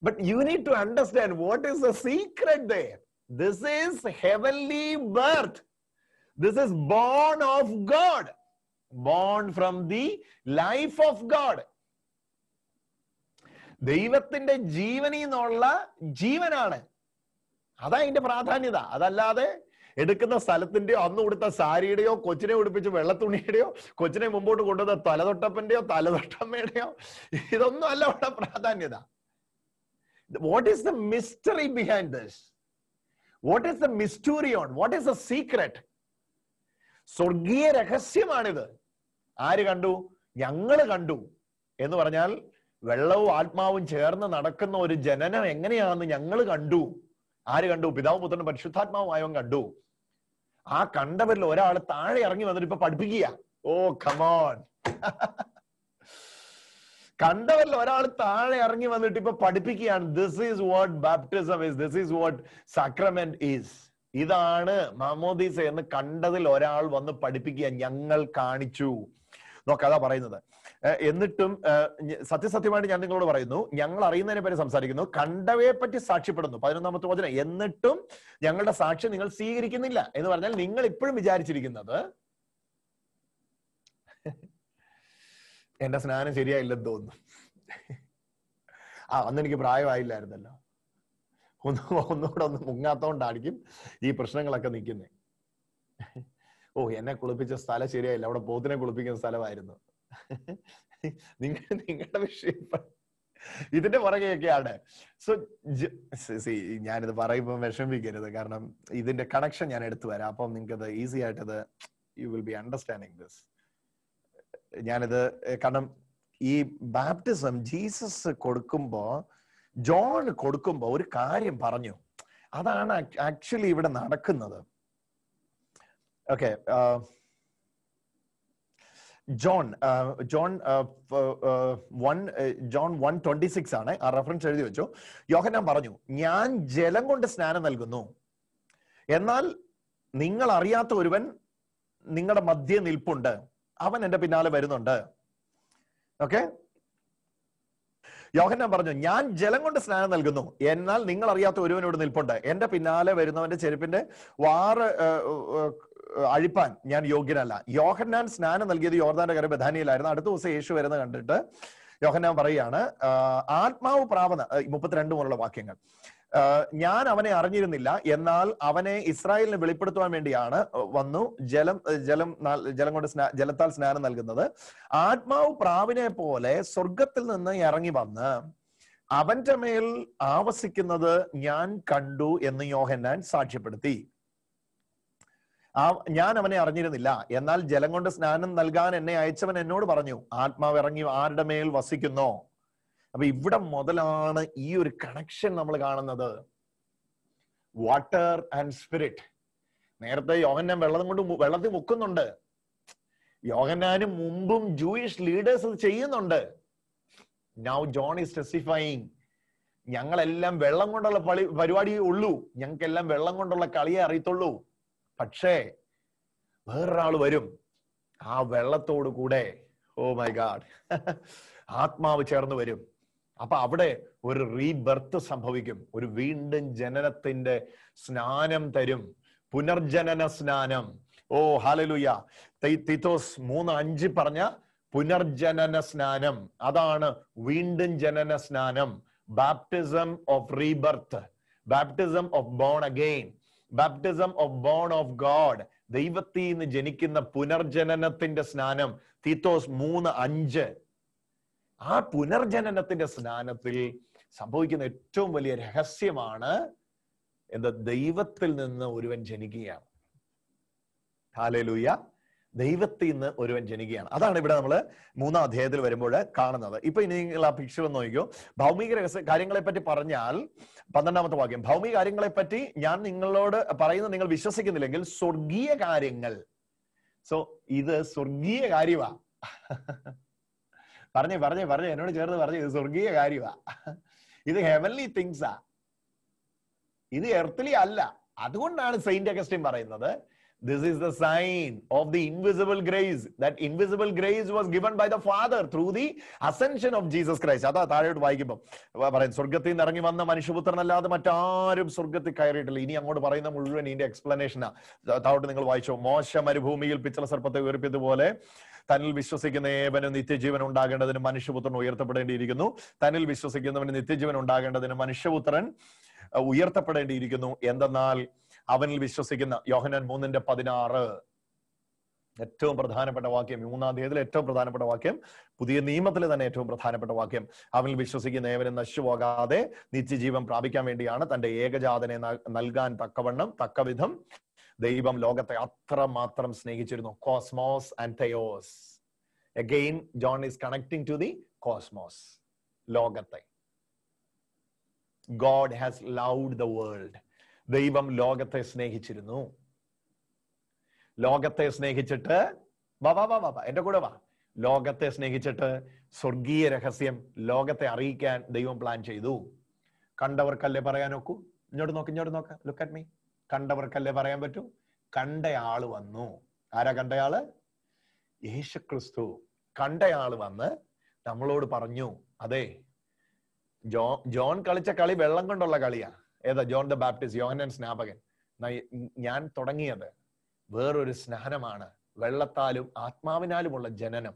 But you need to understand what is the secret there. This is heavenly birth. This is born of God, born from the life of God. ദൈവത്തിന്റെ ജീവനിൽ നിന്നുള്ള ജീവനാണ്. അതാ അതിന്റെ പ്രാധാന്യത. അതല്ലാതെ എടുക്കുന്ന സ്ഥലത്തിന്റെയോ അന്ന് കൊടുത്ത സാരിയുടെയോ കൊച്ചിനെ ഉടുപ്പിച്ച് വെള്ളത്തുണിയുടെയോ കൊച്ചിനെ മുമ്പോട്ട് കൊണ്ടുവന്ന തലതൊട്ടപ്പന്റെയോ തലതൊട്ടമ്മയുടെയോ ഇതൊന്നും അല്ല അവിടെ പ്രാധാന്യത. What is the mystery behind this? What is the mysterion? What is the secret? സ്വർഗീയ രഹസ്യമാണിത്. ആര് കണ്ടു? ഞങ്ങള് കണ്ടു എന്ന് പറഞ്ഞാൽ വെള്ളവും ആത്മാവും ചേർന്ന് നടക്കുന്ന ഒരു ജനനം എങ്ങനെയാണെന്ന് ഞങ്ങൾ കണ്ടു. ആര് കണ്ടു? പിതാവും പുത്രനും പരിശുദ്ധാത്മാവുമായവൻ കണ്ടു. ആ കണ്ടവരിൽ ഒരാൾ താഴെ ഇറങ്ങി വന്നിട്ട് ഇപ്പൊ പഠിപ്പിക്കുക. ഓ കമോൺ. കണ്ടവരിൽ ഒരാൾ താഴെ ഇറങ്ങി വന്നിട്ട് ഇപ്പൊ പഠിപ്പിക്കുകയാണ്. This is what baptism is, this is what sacrament is. ഇതാണ് മാമോദീസ എന്ന് കണ്ടതിൽ ഒരാൾ വന്ന് പഠിപ്പിക്കുക. ഞങ്ങൾ കാണിച്ചു. നോക്കതാ പറയുന്നത്. എന്നിട്ടും സത്യസത്യമായിട്ട് ഞാൻ നിങ്ങളോട് പറയുന്നു, ഞങ്ങൾ അറിയുന്നതിനെ പറ്റി സംസാരിക്കുന്നു, കണ്ടവയെ പറ്റി സാക്ഷ്യപ്പെടുന്നു. 11ാമത്തെ വചനം. എന്നിട്ടും ഞങ്ങളുടെ സാക്ഷ്യം നിങ്ങൾ സ്വീകരിക്കുന്നില്ല എന്ന് പറഞ്ഞാൽ നിങ്ങൾ ഇപ്പോഴും വിചാരിച്ചിരിക്കുന്നത് എന്റെ സ്നാനം ശരിയായില്ലെന്ന് തോന്നുന്നു. അന്ന് എനിക്ക് പ്രായമായില്ലായിരുന്നല്ലോ, ഒന്നുകൂടെ ഒന്ന് മുങ്ങാത്തോണ്ടായിരിക്കും ഈ പ്രശ്നങ്ങളൊക്കെ നിൽക്കുന്നത്. ഓ, എന്നെ കുളിപ്പിച്ച സ്ഥലം ശരിയായില്ല, അവിടെ പോത്തിനെ കുളിപ്പിക്കുന്ന സ്ഥലമായിരുന്നു. നിങ്ങളുടെ വിഷയം ഇതിന്റെ പുറകെയൊക്കെയാണ്. സോ ഞാനിത് പറയുമ്പോൾ വിഷമിക്കരുത്, കാരണം ഇതിന്റെ കണക്ഷൻ ഞാൻ എടുത്തു വരാം. അപ്പം നിങ്ങൾക്കത് ഈസി ആയിട്ടത് you will be understanding this. ഞാനിത് കാരണം ഈ ബാപ്റ്റിസം ജീസസ് കൊടുക്കുമ്പോ, ജോൺ കൊടുക്കുമ്പോ ഒരു കാര്യം പറഞ്ഞു. അതാണ് ആക്ച്വലി ഇവിടെ നടക്കുന്നത്. ഓക്കെ, ജോൺ 1:26 ആണ് ആ റെഫറൻസ് എഴുതി വെച്ചു. യോഹന്നാൻ പറഞ്ഞു, ഞാൻ ജലം കൊണ്ട് സ്നാനം നൽകുന്നു, എന്നാൽ നിങ്ങൾ അറിയാത്ത ഒരുവൻ നിങ്ങളുടെ മധ്യേ നിൽപ്പുണ്ട്, അവൻ എന്റെ പിന്നാലെ വരുന്നുണ്ട്. ഓക്കെ, യോഹന്നാൻ പറഞ്ഞു, ഞാൻ ജലം കൊണ്ട് സ്നാനം നൽകുന്നു, എന്നാൽ നിങ്ങൾ അറിയാത്ത ഒരുവനോട് നിൽപ്പുണ്ട്, എന്റെ പിന്നാലെ വരുന്നവന്റെ ചെരുപ്പിന്റെ വാറ് അഴിപ്പാൻ ഞാൻ യോഗ്യനല്ല. യോഹന്നാൻ സ്നാനം നൽകിയത് യോർദാന്റെ കര ബഥാനിയിലായിരുന്നു. അടുത്ത ദിവസം യേശു വരുന്ന കണ്ടിട്ട് യോഹന്നാൻ പറയാണ്, ആത്മാവ് പ്രാപന 32 മുതലുള്ള വാക്യങ്ങൾ. ഞാൻ അവനെ അറിഞ്ഞിരുന്നില്ല, എന്നാൽ അവനെ ഇസ്രായേലിന് വെളിപ്പെടുത്തുവാൻ വേണ്ടിയാണ് വന്നു ജലം കൊണ്ട് ജലത്താൽ സ്നാനം നൽകുന്നത്. ആത്മാവ് പ്രാവിനെ പോലെ സ്വർഗത്തിൽ നിന്ന് ഇറങ്ങി വന്ന് അവന്റെ മേൽ ആവസിക്കുന്നത് ഞാൻ കണ്ടു എന്ന് യോഹന്നാൻ സാക്ഷ്യപ്പെടുത്തി. ഞാൻ അവനെ അറിഞ്ഞിരുന്നില്ല, എന്നാൽ ജലം കൊണ്ട് സ്നാനം നൽകാൻ എന്നെ അയച്ചവൻ എന്നോട് പറഞ്ഞു, ആത്മാവ് ഇറങ്ങി ആരുടെ മേൽ വസിക്കുന്നോ. അപ്പൊ ഇവിടെ മുതലാണ് ഈ ഒരു കണക്ഷൻ നമ്മൾ കാണുന്നത്. Water and spirit. നേരത്തെ യോഹന്നാൻ വെള്ളത്തിൽ മുക്കുന്നുണ്ട്. യോഹന്നാന് മുമ്പും ജൂയിഷ് ലീഡേഴ്സ് ചെയ്യുന്നുണ്ട്. നൗ ജോൺ ഈസ് ടെസ്റ്റിഫൈങ്, ഞങ്ങളെല്ലാം വെള്ളം കൊണ്ടുള്ള പരിപാടിയേ ഉള്ളൂ, ഞങ്ങൾക്കെല്ലാം വെള്ളം കൊണ്ടുള്ള കളിയെ അറിയത്തുള്ളൂ. പക്ഷേ വേറൊരാള് വരും, ആ വെള്ളത്തോട് കൂടെ, ഓ മൈ ഗാഡ്, ആത്മാവ് ചേർന്ന് വരും. അപ്പൊ അവിടെ ഒരു റീബർത്ത് സംഭവിക്കും, ഒരു വീണ്ടും ജനനത്തിന്റെ സ്നാനം തരും, പുനർജനന സ്നാനം. ഓ ഹല്ലേലൂയ. തീത്തോസ് 3:5 പറഞ്ഞ പുനർജനന സ്നാനം, അതാണ് വീണ്ടും ജനന സ്നാനം. Baptism of rebirth, baptism of born again, baptism of born of God. ദൈവത്തിൽ നിന്ന് ജനിക്കുന്ന പുനർജനനത്തിന്റെ സ്നാനം. തീത്തോസ് 3:5. ആ പുനർജനനത്തിന്റെ സ്നാനത്തിൽ സംഭവിക്കുന്ന ഏറ്റവും വലിയ രഹസ്യമാണ് എന്താ? ദൈവത്തിൽ നിന്ന് ഒരുവൻ ജനിക്കുകയാണ്. ഹല്ലേലൂയ. ദൈവത്തിൽ നിന്ന് ഒരുവൻ ജനിക്കുകയാണ്. അതാണ് ഇവിടെ നമ്മൾ 3-ാം അധ്യായത്തിൽ വരുമ്പോൾ കാണുന്നത്. ഇപ്പൊ ഇനി നിങ്ങൾ ആ പിക്ചർ ഒന്ന് നോക്കിക്കോ. ഭൗമിക കാര്യങ്ങളെ പറ്റി പറഞ്ഞാൽ 12-ാമത്തെ വാക്യം, ഭൗമിക കാര്യങ്ങളെ പറ്റി ഞാൻ നിങ്ങളോട് പറയുന്നത് നിങ്ങൾ വിശ്വസിക്കുന്നില്ലെങ്കിൽ സ്വർഗീയ കാര്യങ്ങൾ. സോ ഇത് സ്വർഗീയ കാര്യമാ. പറഞ്ഞേ എന്നോട് ചേർന്ന് പറഞ്ഞു, ഇത് സ്വർഗീയ കാര്യമാ, ഇത് ഹെവൻലി തിങ്സാ, ഇത് എർത്തലി അല്ല. അതുകൊണ്ടാണ് സെയിന്റ് അഗസ്റ്റിൻ പറയുന്നത്, this is the sign of the invisible grace. That invisible grace was given by the Father through the ascension of Jesus Christ. അതാ താഴോട്ട് വായിക്കുമ്പോൾ പറയും, സ്വർഗത്തിൽ നിന്ന് ഇറങ്ങി വന്ന മനുഷ്യപുത്രനല്ലാതെ മറ്റാരും സ്വർഗത്തിൽ കയറിയിട്ടില്ല. ഇനി അങ്ങോട്ട് പറയുന്ന മുഴുവൻ ഇതിന്റെ എക്സ്പ്ലനേഷനാ. താഴോട്ട് നിങ്ങൾ വായിച്ചോ. മോശ മരുഭൂമിയിൽ പിച്ചള സർപ്പത്തെ ഉയർപ്പിയതുപോലെ തന്നിൽ വിശ്വസിക്കുന്ന ഏവനും നിത്യജീവൻ ഉണ്ടാകേണ്ടതിന് മനുഷ്യപുത്രൻ ഉയർത്തപ്പെടേണ്ടിയിരിക്കുന്നു. തന്നിൽ വിശ്വസിക്കുന്നവന് നിത്യജീവൻ ഉണ്ടാകേണ്ടതിന് മനുഷ്യപുത്രൻ ഉയർത്തപ്പെടേണ്ടിയിരിക്കുന്നു. എന്തെന്നാൽ അവനിൽ വിശ്വസിക്കുന്ന, യോഹന്നാൻ 3:16 ഏറ്റവും പ്രധാനപ്പെട്ട വാക്യം, 3-ാം അധ്യായത്തിലെ ഏറ്റവും പ്രധാനപ്പെട്ട വാക്യം, പുതിയ നിയമത്തിൽ തന്നെ ഏറ്റവും പ്രധാനപ്പെട്ട വാക്യം. അവനിൽ വിശ്വസിക്കുന്ന ഏവനും നശിച്ചുപോകാതെ നിത്യജീവൻ പ്രാപിക്കാൻ വേണ്ടിയാണ് തന്റെ ഏകജാതനെ നൽകാൻ തക്കവിധം ദൈവം ലോകത്തെ അത്രമാത്രം സ്നേഹിച്ചിരുന്നു. Cosmos and theos. Again John is connecting to the cosmos, ലോകത്തെ. God has loved the world. ദൈവം ലോകത്തെ സ്നേഹിച്ചിരുന്നു. ലോകത്തെ സ്നേഹിച്ചിട്ട് എന്റെ കൂടെ വാ. ലോകത്തെ സ്നേഹിച്ചിട്ട് സ്വർഗീയ രഹസ്യം ലോകത്തെ അറിയിക്കാൻ ദൈവം പ്ലാൻ ചെയ്തു. കണ്ടവർക്കല്ലേ പറയാൻ ഒക്കൂ? ഇങ്ങോട്ട് നോക്ക, ലുക്ക് അറ്റ് മീ. കണ്ടവർക്കല്ലേ പറയാൻ പറ്റൂ? കണ്ടയാള് വന്നു. ആരാ കണ്ടയാള്? യേശുക്രിസ്തു. കണ്ടയാള് വന്ന് നമ്മളോട് പറഞ്ഞു, അതെ, ജോൺ കളിച്ച കളി വെള്ളം കൊണ്ടുള്ള കളിയാ. ഏതാ? ജോൺ ദ ബാപ്റ്റിസ്റ്റ്, യോഹന്നാൻ സ്നാപകൻ. ഞാൻ തുടങ്ങിയത് വേറൊരു സ്നാനമാണ്, വെള്ളത്താലും ആത്മാവിനാലുമുള്ള ജനനം.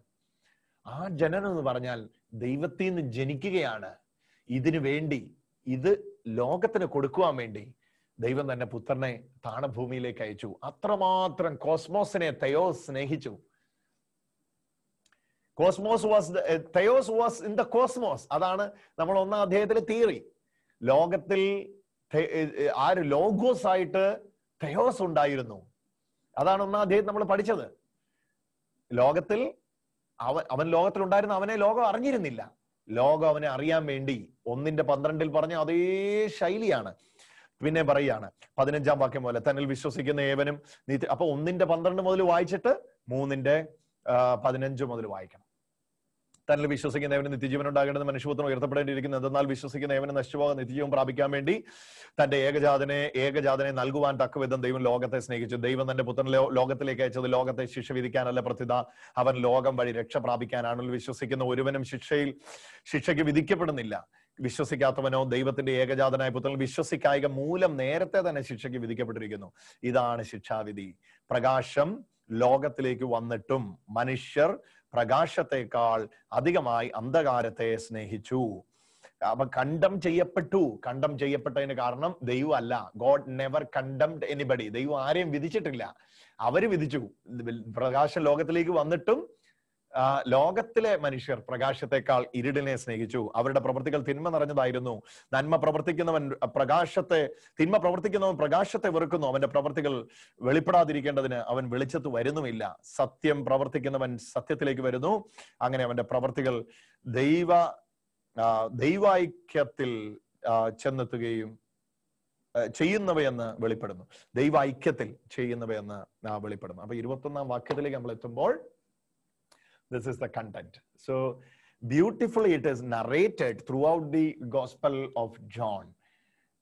ആ ജനനം എന്ന് പറഞ്ഞാൽ ദൈവത്തിൽ നിന്ന് ജനിക്കുകയാണ്. ഇതിനു വേണ്ടി, ഇത് ലോകത്തിന് കൊടുക്കുവാൻ വേണ്ടി ദൈവം തന്നെ പുത്രനെ താണഭൂമിയിലേക്ക് അയച്ചു. അത്രമാത്രം കോസ്മോസിനെ തെയോസ് സ്നേഹിച്ചു. Cosmos was theos was in the cosmos. അതാണ് നമ്മൾ 1-ാം അധ്യായത്തിലെ തിയറി. ലോകത്തിൽ ആര് ലോഗോസ് ആയിട്ട് തെയോസ് ഉണ്ടായിരുന്നു. അതാണ് 1-ാം അധ്യായം നമ്മൾ പഠിച്ചത്. ലോകത്തിൽ അവൻ ലോകത്തിൽ ഉണ്ടായിരുന്ന അവനെ ലോകം അറിഞ്ഞിരുന്നില്ല. ലോകം അവനെ അറിയാൻ വേണ്ടി 1:12 പറഞ്ഞ അതേ ശൈലിയാണ് പിന്നെ പറയാണ്. 15-ാം വാക്യം പോലെ തന്നിൽ വിശ്വസിക്കുന്ന ഏവനും. അപ്പൊ 1:12 മുതൽ വായിച്ചിട്ട് 3:15 മുതൽ വായിക്കണം. തന്നിൽ വിശ്വസിക്കുന്ന ഏവന് നിത്യജീവൻ ഉണ്ടാകേണ്ടത് മനുഷ്യപുത്രൻ ഉയർത്തപ്പെടേണ്ടിയിരിക്കുന്നു. എന്തെന്നാൽ വിശ്വസിക്കുന്ന ഏവന് നശിച്ചുപോകാൻ നിത്യജീവൻ പ്രാപിക്കാൻ വേണ്ടി തന്റെ ഏകജാതനെ നൽകുവാൻ തക്കവിധം ദൈവം ലോകത്തെ സ്നേഹിച്ചു. ദൈവം തന്റെ പുത്രനെ ലോകത്തിലേക്ക് അയച്ചത് ലോകത്തെ ശിക്ഷ വിധിക്കാനല്ല, പ്രത്യുത അവൻ ലോകം വഴി രക്ഷ പ്രാപിക്കാനാണ്. വിശ്വസിക്കുന്ന ഒരുവനും ശിക്ഷയ്ക്ക് വിധിക്കപ്പെടുന്നില്ല. വിശ്വസിക്കാത്തവനോ ദൈവത്തിന്റെ ഏകജാതനായ പുത്രൻ വിശ്വസിക്കായിക മൂലം നേരത്തെ തന്നെ ശിക്ഷയ്ക്ക് വിധിക്കപ്പെട്ടിരിക്കുന്നു. ഇതാണ് ശിക്ഷാവിധി. പ്രകാശം ലോകത്തിലേക്ക് വന്നിട്ടും മനുഷ്യർ പ്രകാശത്തെക്കാൾ അധികമായി അന്ധകാരത്തെ സ്നേഹിച്ചു. അപ്പൊ കണ്ടം ചെയ്യപ്പെട്ടതിന് കാരണം ദൈവം അല്ല. God never condemned anybody. ദൈവം ആരെയും വിധിച്ചിട്ടില്ല, അവര് വിധിച്ചു. പ്രകാശം ലോകത്തിലേക്ക് വന്നിട്ടും ലോകത്തിലെ മനുഷ്യർ പ്രകാശത്തെക്കാൾ ഇരുടിനെ സ്നേഹിച്ചു. അവരുടെ പ്രവൃത്തികൾ തിന്മ നിറഞ്ഞതായിരുന്നു. തിന്മ പ്രവർത്തിക്കുന്നവൻ പ്രകാശത്തെ വെറുക്കുന്നു. അവന്റെ പ്രവൃത്തികൾ വെളിപ്പെടാതിരിക്കേണ്ടതിന് അവൻ വെളിച്ചത്ത് വരുന്നുമില്ല. സത്യം പ്രവർത്തിക്കുന്നവൻ സത്യത്തിലേക്ക് വരുന്നു. അങ്ങനെ അവന്റെ പ്രവൃത്തികൾ ദൈവൈക്യത്തിൽ ചെന്നെത്തുകയും ചെയ്യുന്നവയെന്ന് വെളിപ്പെടുന്നു. ദൈവൈക്യത്തിൽ ചെയ്യുന്നവയെന്ന് വെളിപ്പെടുന്നു. അപ്പൊ 21-ാം വാക്യത്തിലേക്ക് നമ്മൾ എത്തുമ്പോൾ this is the content. So beautifully it is narrated throughout the Gospel of John.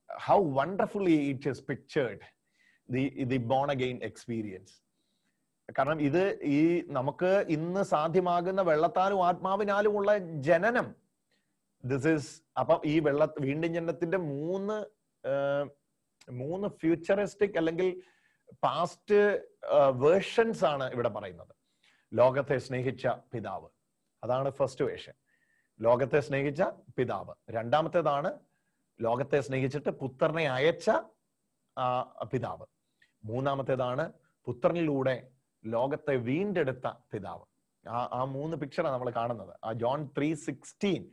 How wonderfully it is pictured, the born again experience. കാരണം ഇത് നമുക്ക് ഇന്ന് സാധ്യമാകുന്ന വെള്ളത്താലും ആത്മാവിനാലുമുള്ള ജനനം. ദിസ് ഈസ് അപ്പൊ ഈ വീണ്ടും ജനനത്തിന്റെ മൂന്ന് ഫ്യൂച്ചറിസ്റ്റിക് അല്ലെങ്കിൽ പാസ്റ്റ് വേർഷൻസ് ആണ് ഇവിടെ പറയുന്നത്. ലോകത്തെ സ്നേഹിച്ച പിതാവ്, അതാണ് ഫസ്റ്റ് വേർഷൻ. ലോകത്തെ സ്നേഹിച്ച പിതാവ്. രണ്ടാമത്തേതാണ് ലോകത്തെ സ്നേഹിച്ചിട്ട് പുത്രനെ അയച്ച പിതാവ്. മൂന്നാമത്തേതാണ് പുത്രനിലൂടെ ലോകത്തെ വീണ്ടെടുത്ത പിതാവ്. ആ മൂന്ന് പിക്ചറാണ് നമ്മൾ കാണുന്നത്. ആ ജോൺ 3:16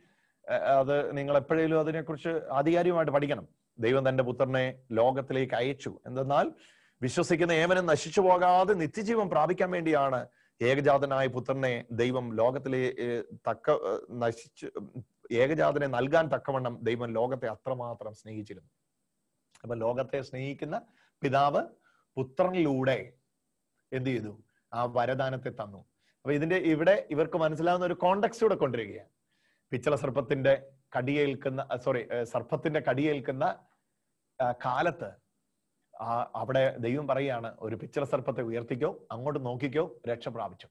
അത് നിങ്ങൾ എപ്പോഴേലും അതിനെക്കുറിച്ച് ആധികാരികമായിട്ട് പഠിക്കണം. ദൈവം തന്റെ പുത്രനെ ലോകത്തിലേക്ക് അയച്ചു. എന്തെന്നാൽ വിശ്വസിക്കുന്ന ഏവനും നശിച്ചു പോകാതെ നിത്യജീവൻ പ്രാപിക്കാൻ വേണ്ടിയാണ് ഏകജാതനായ പുത്രനെ ദൈവം ലോകത്തിലെ ഏകജാതനെ നൽകാൻ തക്കവണ്ണം ദൈവം ലോകത്തെ അത്രമാത്രം സ്നേഹിച്ചിരുന്നു. അപ്പൊ ലോകത്തെ സ്നേഹിക്കുന്ന പിതാവ് പുത്രനിലൂടെ എന്ത് ചെയ്തു? ആ വരദാനത്തെ തന്നു. അപ്പൊ ഇവിടെ ഇവർക്ക് മനസ്സിലാവുന്ന ഒരു കോണ്ടെക്സ്റ്റ് കൂടെ കൊണ്ടുവരികയാണ്. പിച്ചള സർപ്പത്തിന്റെ കടിയേൽക്കുന്ന കാലത്ത് അവിടെ ദൈവം പറയാണ്, ഒരു പിച്ചള സർപ്പത്തെ ഉയർത്തിക്കോ, അങ്ങോട്ട് നോക്കിക്കോ, രക്ഷ പ്രാപിച്ചു.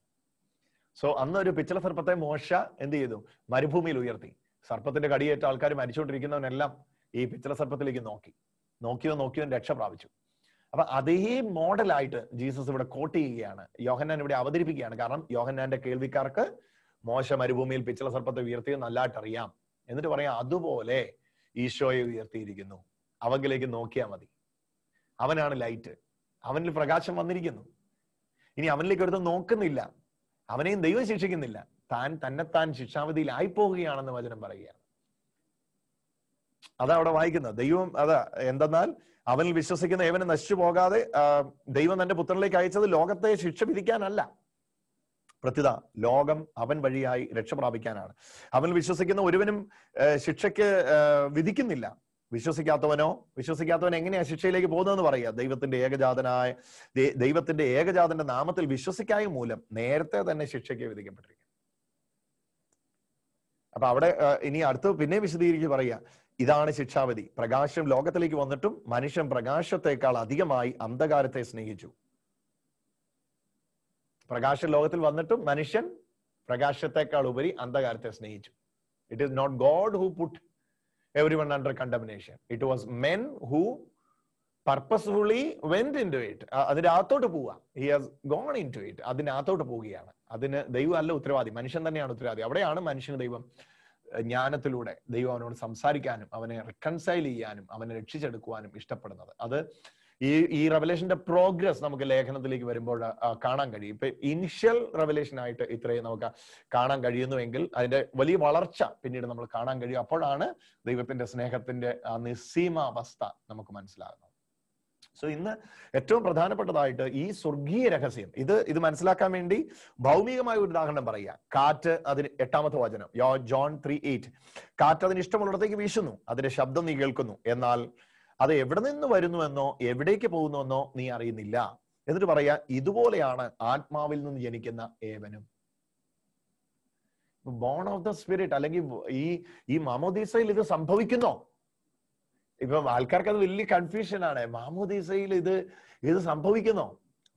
സോ അന്ന് ഒരു പിച്ചള സർപ്പത്തെ മോശ എന്ത് ചെയ്തു? മരുഭൂമിയിൽ ഉയർത്തി. സർപ്പത്തിന്റെ കടിയേറ്റ ആൾക്കാർ മരിച്ചുകൊണ്ടിരിക്കുന്നവനെല്ലാം ഈ പിച്ചള സർപ്പത്തിലേക്ക് നോക്കിയോ രക്ഷ പ്രാപിച്ചു. അപ്പൊ അതേ മോഡലായിട്ട് ജീസസ് ഇവിടെ കോട്ട് ചെയ്യുകയാണ്, യോഹന്നാൻ ഇവിടെ അവതരിപ്പിക്കുകയാണ്. കാരണം യോഹന്നാന്റെ കേൾവിക്കാർക്ക് മോശ മരുഭൂമിയിൽ പിച്ചള സർപ്പത്തെ ഉയർത്തിയത് നല്ലതായിട്ട് അറിയാം. എന്നിട്ട് പറയാം, അതുപോലെ ഈശോയെ ഉയർത്തിയിരിക്കുന്നു, അവങ്കിലേക്ക് നോക്കിയാൽ മതി. അവനാണ് ലൈറ്റ്, അവനിൽ പ്രകാശം വന്നിരിക്കുന്നു. ഇനി അവനിലേക്ക് ഒരുത്തം നോക്കുന്നില്ല, അവനെയും ദൈവം ശിക്ഷിക്കുന്നില്ല, തന്നെത്താൻ ശിക്ഷാവിധിയിലായി പോവുകയാണെന്ന് വചനം പറയുകയാണ്. അതാ അവിടെ വായിക്കുന്നത്. ദൈവം എന്തെന്നാൽ അവനിൽ വിശ്വസിക്കുന്ന ഏവനും നശിച്ചു പോകാതെ ദൈവം തന്റെ പുത്രനിലേക്ക് അയച്ചത് ലോകത്തെ ശിക്ഷ വിധിക്കാനല്ല, പ്രത്യുത ലോകം അവൻ വഴിയായി രക്ഷ പ്രാപിക്കാനാണ്. അവനിൽ വിശ്വസിക്കുന്ന ഒരുവനും ശിക്ഷയ്ക്ക് വിധിക്കുന്നില്ല. വിശ്വസിക്കാത്തവൻ എങ്ങനെയാ ശിക്ഷയിലേക്ക് പോകുന്നതെന്ന് പറയുക? ദൈവത്തിന്റെ ഏകജാതന്റെ നാമത്തിൽ വിശ്വസിക്കായ മൂലം നേരത്തെ തന്നെ ശിക്ഷയ്ക്ക് വിധിക്കപ്പെട്ടിരിക്കും. അപ്പൊ അവിടെ ഇനി അടുത്ത് പിന്നെ വിശദീകരിച്ച് പറയുക, ഇതാണ് ശിക്ഷാവിധി. പ്രകാശം ലോകത്തിലേക്ക് വന്നിട്ടും മനുഷ്യൻ പ്രകാശത്തെക്കാൾ അധികമായി അന്ധകാരത്തെ സ്നേഹിച്ചു. പ്രകാശം ലോകത്തിൽ വന്നിട്ടും മനുഷ്യൻ പ്രകാശത്തെക്കാൾ ഉപരി അന്ധകാരത്തെ സ്നേഹിച്ചു. It is not God who put everyone under condemnation. It was men who purposefully went into it. അതിനകത്തോട്ട് പോവുക. He has gone into it. അതിനകത്തോട്ട് പോവുകയാണ്. അതിന് ദൈവം അല്ല ഉത്തരവാദി, മനുഷ്യൻ തന്നെയാണ് ഉത്തരവാദി. അവിടെയാണ് മനുഷ്യന് ദൈവം ജ്ഞാനത്തിലൂടെ ദൈവം അവനോട് സംസാരിക്കാനും അവനെ റിക്കൺസൈൽ ചെയ്യാനും അവനെ രക്ഷിച്ചെടുക്കുവാനും ഇഷ്ടപ്പെടുന്നത്. അത് ഈ റെവലേഷന്റെ പ്രോഗ്രസ് നമുക്ക് ലേഖനത്തിലേക്ക് വരുമ്പോൾ കാണാൻ കഴിയും. ഇപ്പൊ ഇനിഷ്യൽ റെവലേഷൻ ആയിട്ട് ഇത്രയും നമുക്ക് കാണാൻ കഴിയുന്നുവെങ്കിൽ അതിന്റെ വലിയ വളർച്ച പിന്നീട് നമ്മൾ കാണാൻ കഴിയും. അപ്പോഴാണ് ദൈവത്തിന്റെ സ്നേഹത്തിന്റെ ആ നിസ്സീമാവസ്ഥ നമുക്ക് മനസ്സിലാകുന്നത്. സോ ഇന്ന് ഏറ്റവും പ്രധാനപ്പെട്ടതായിട്ട് ഈ സ്വർഗീയ രഹസ്യം ഇത് മനസ്സിലാക്കാൻ വേണ്ടി ഭൗമികമായ ഒരു ഉദാഹരണം പറയുക. കാറ്റ്, അതിന് 8-ാമത്തെ വചനം ജോൺ 3:8. കാറ്റ് അതിന് ഇഷ്ടമുള്ളിടത്തേക്ക് വീശുന്നു, അതിന്റെ ശബ്ദം നീ കേൾക്കുന്നു, എന്നാൽ അത് എവിടെ നിന്ന് വരുന്നുവെന്നോ എവിടേക്ക് പോകുന്നുവെന്നോ നീ അറിയുന്നില്ല. എന്നിട്ട് പറയാ, ഇതുപോലെയാണ് ആത്മാവിൽ നിന്ന് ജനിക്കുന്ന ഏവനും. ബോൺ ഓഫ് ദ സ്പിരിറ്റ് അല്ലെങ്കിൽ ഈ മാമോദീസയിൽ ഇത് സംഭവിക്കുന്നോ? ഇപ്പൊ ആൾക്കാർക്ക് അത് വലിയ കൺഫ്യൂഷൻ ആണ്. മാമോദീസയിൽ ഇത് സംഭവിക്കുന്നോ?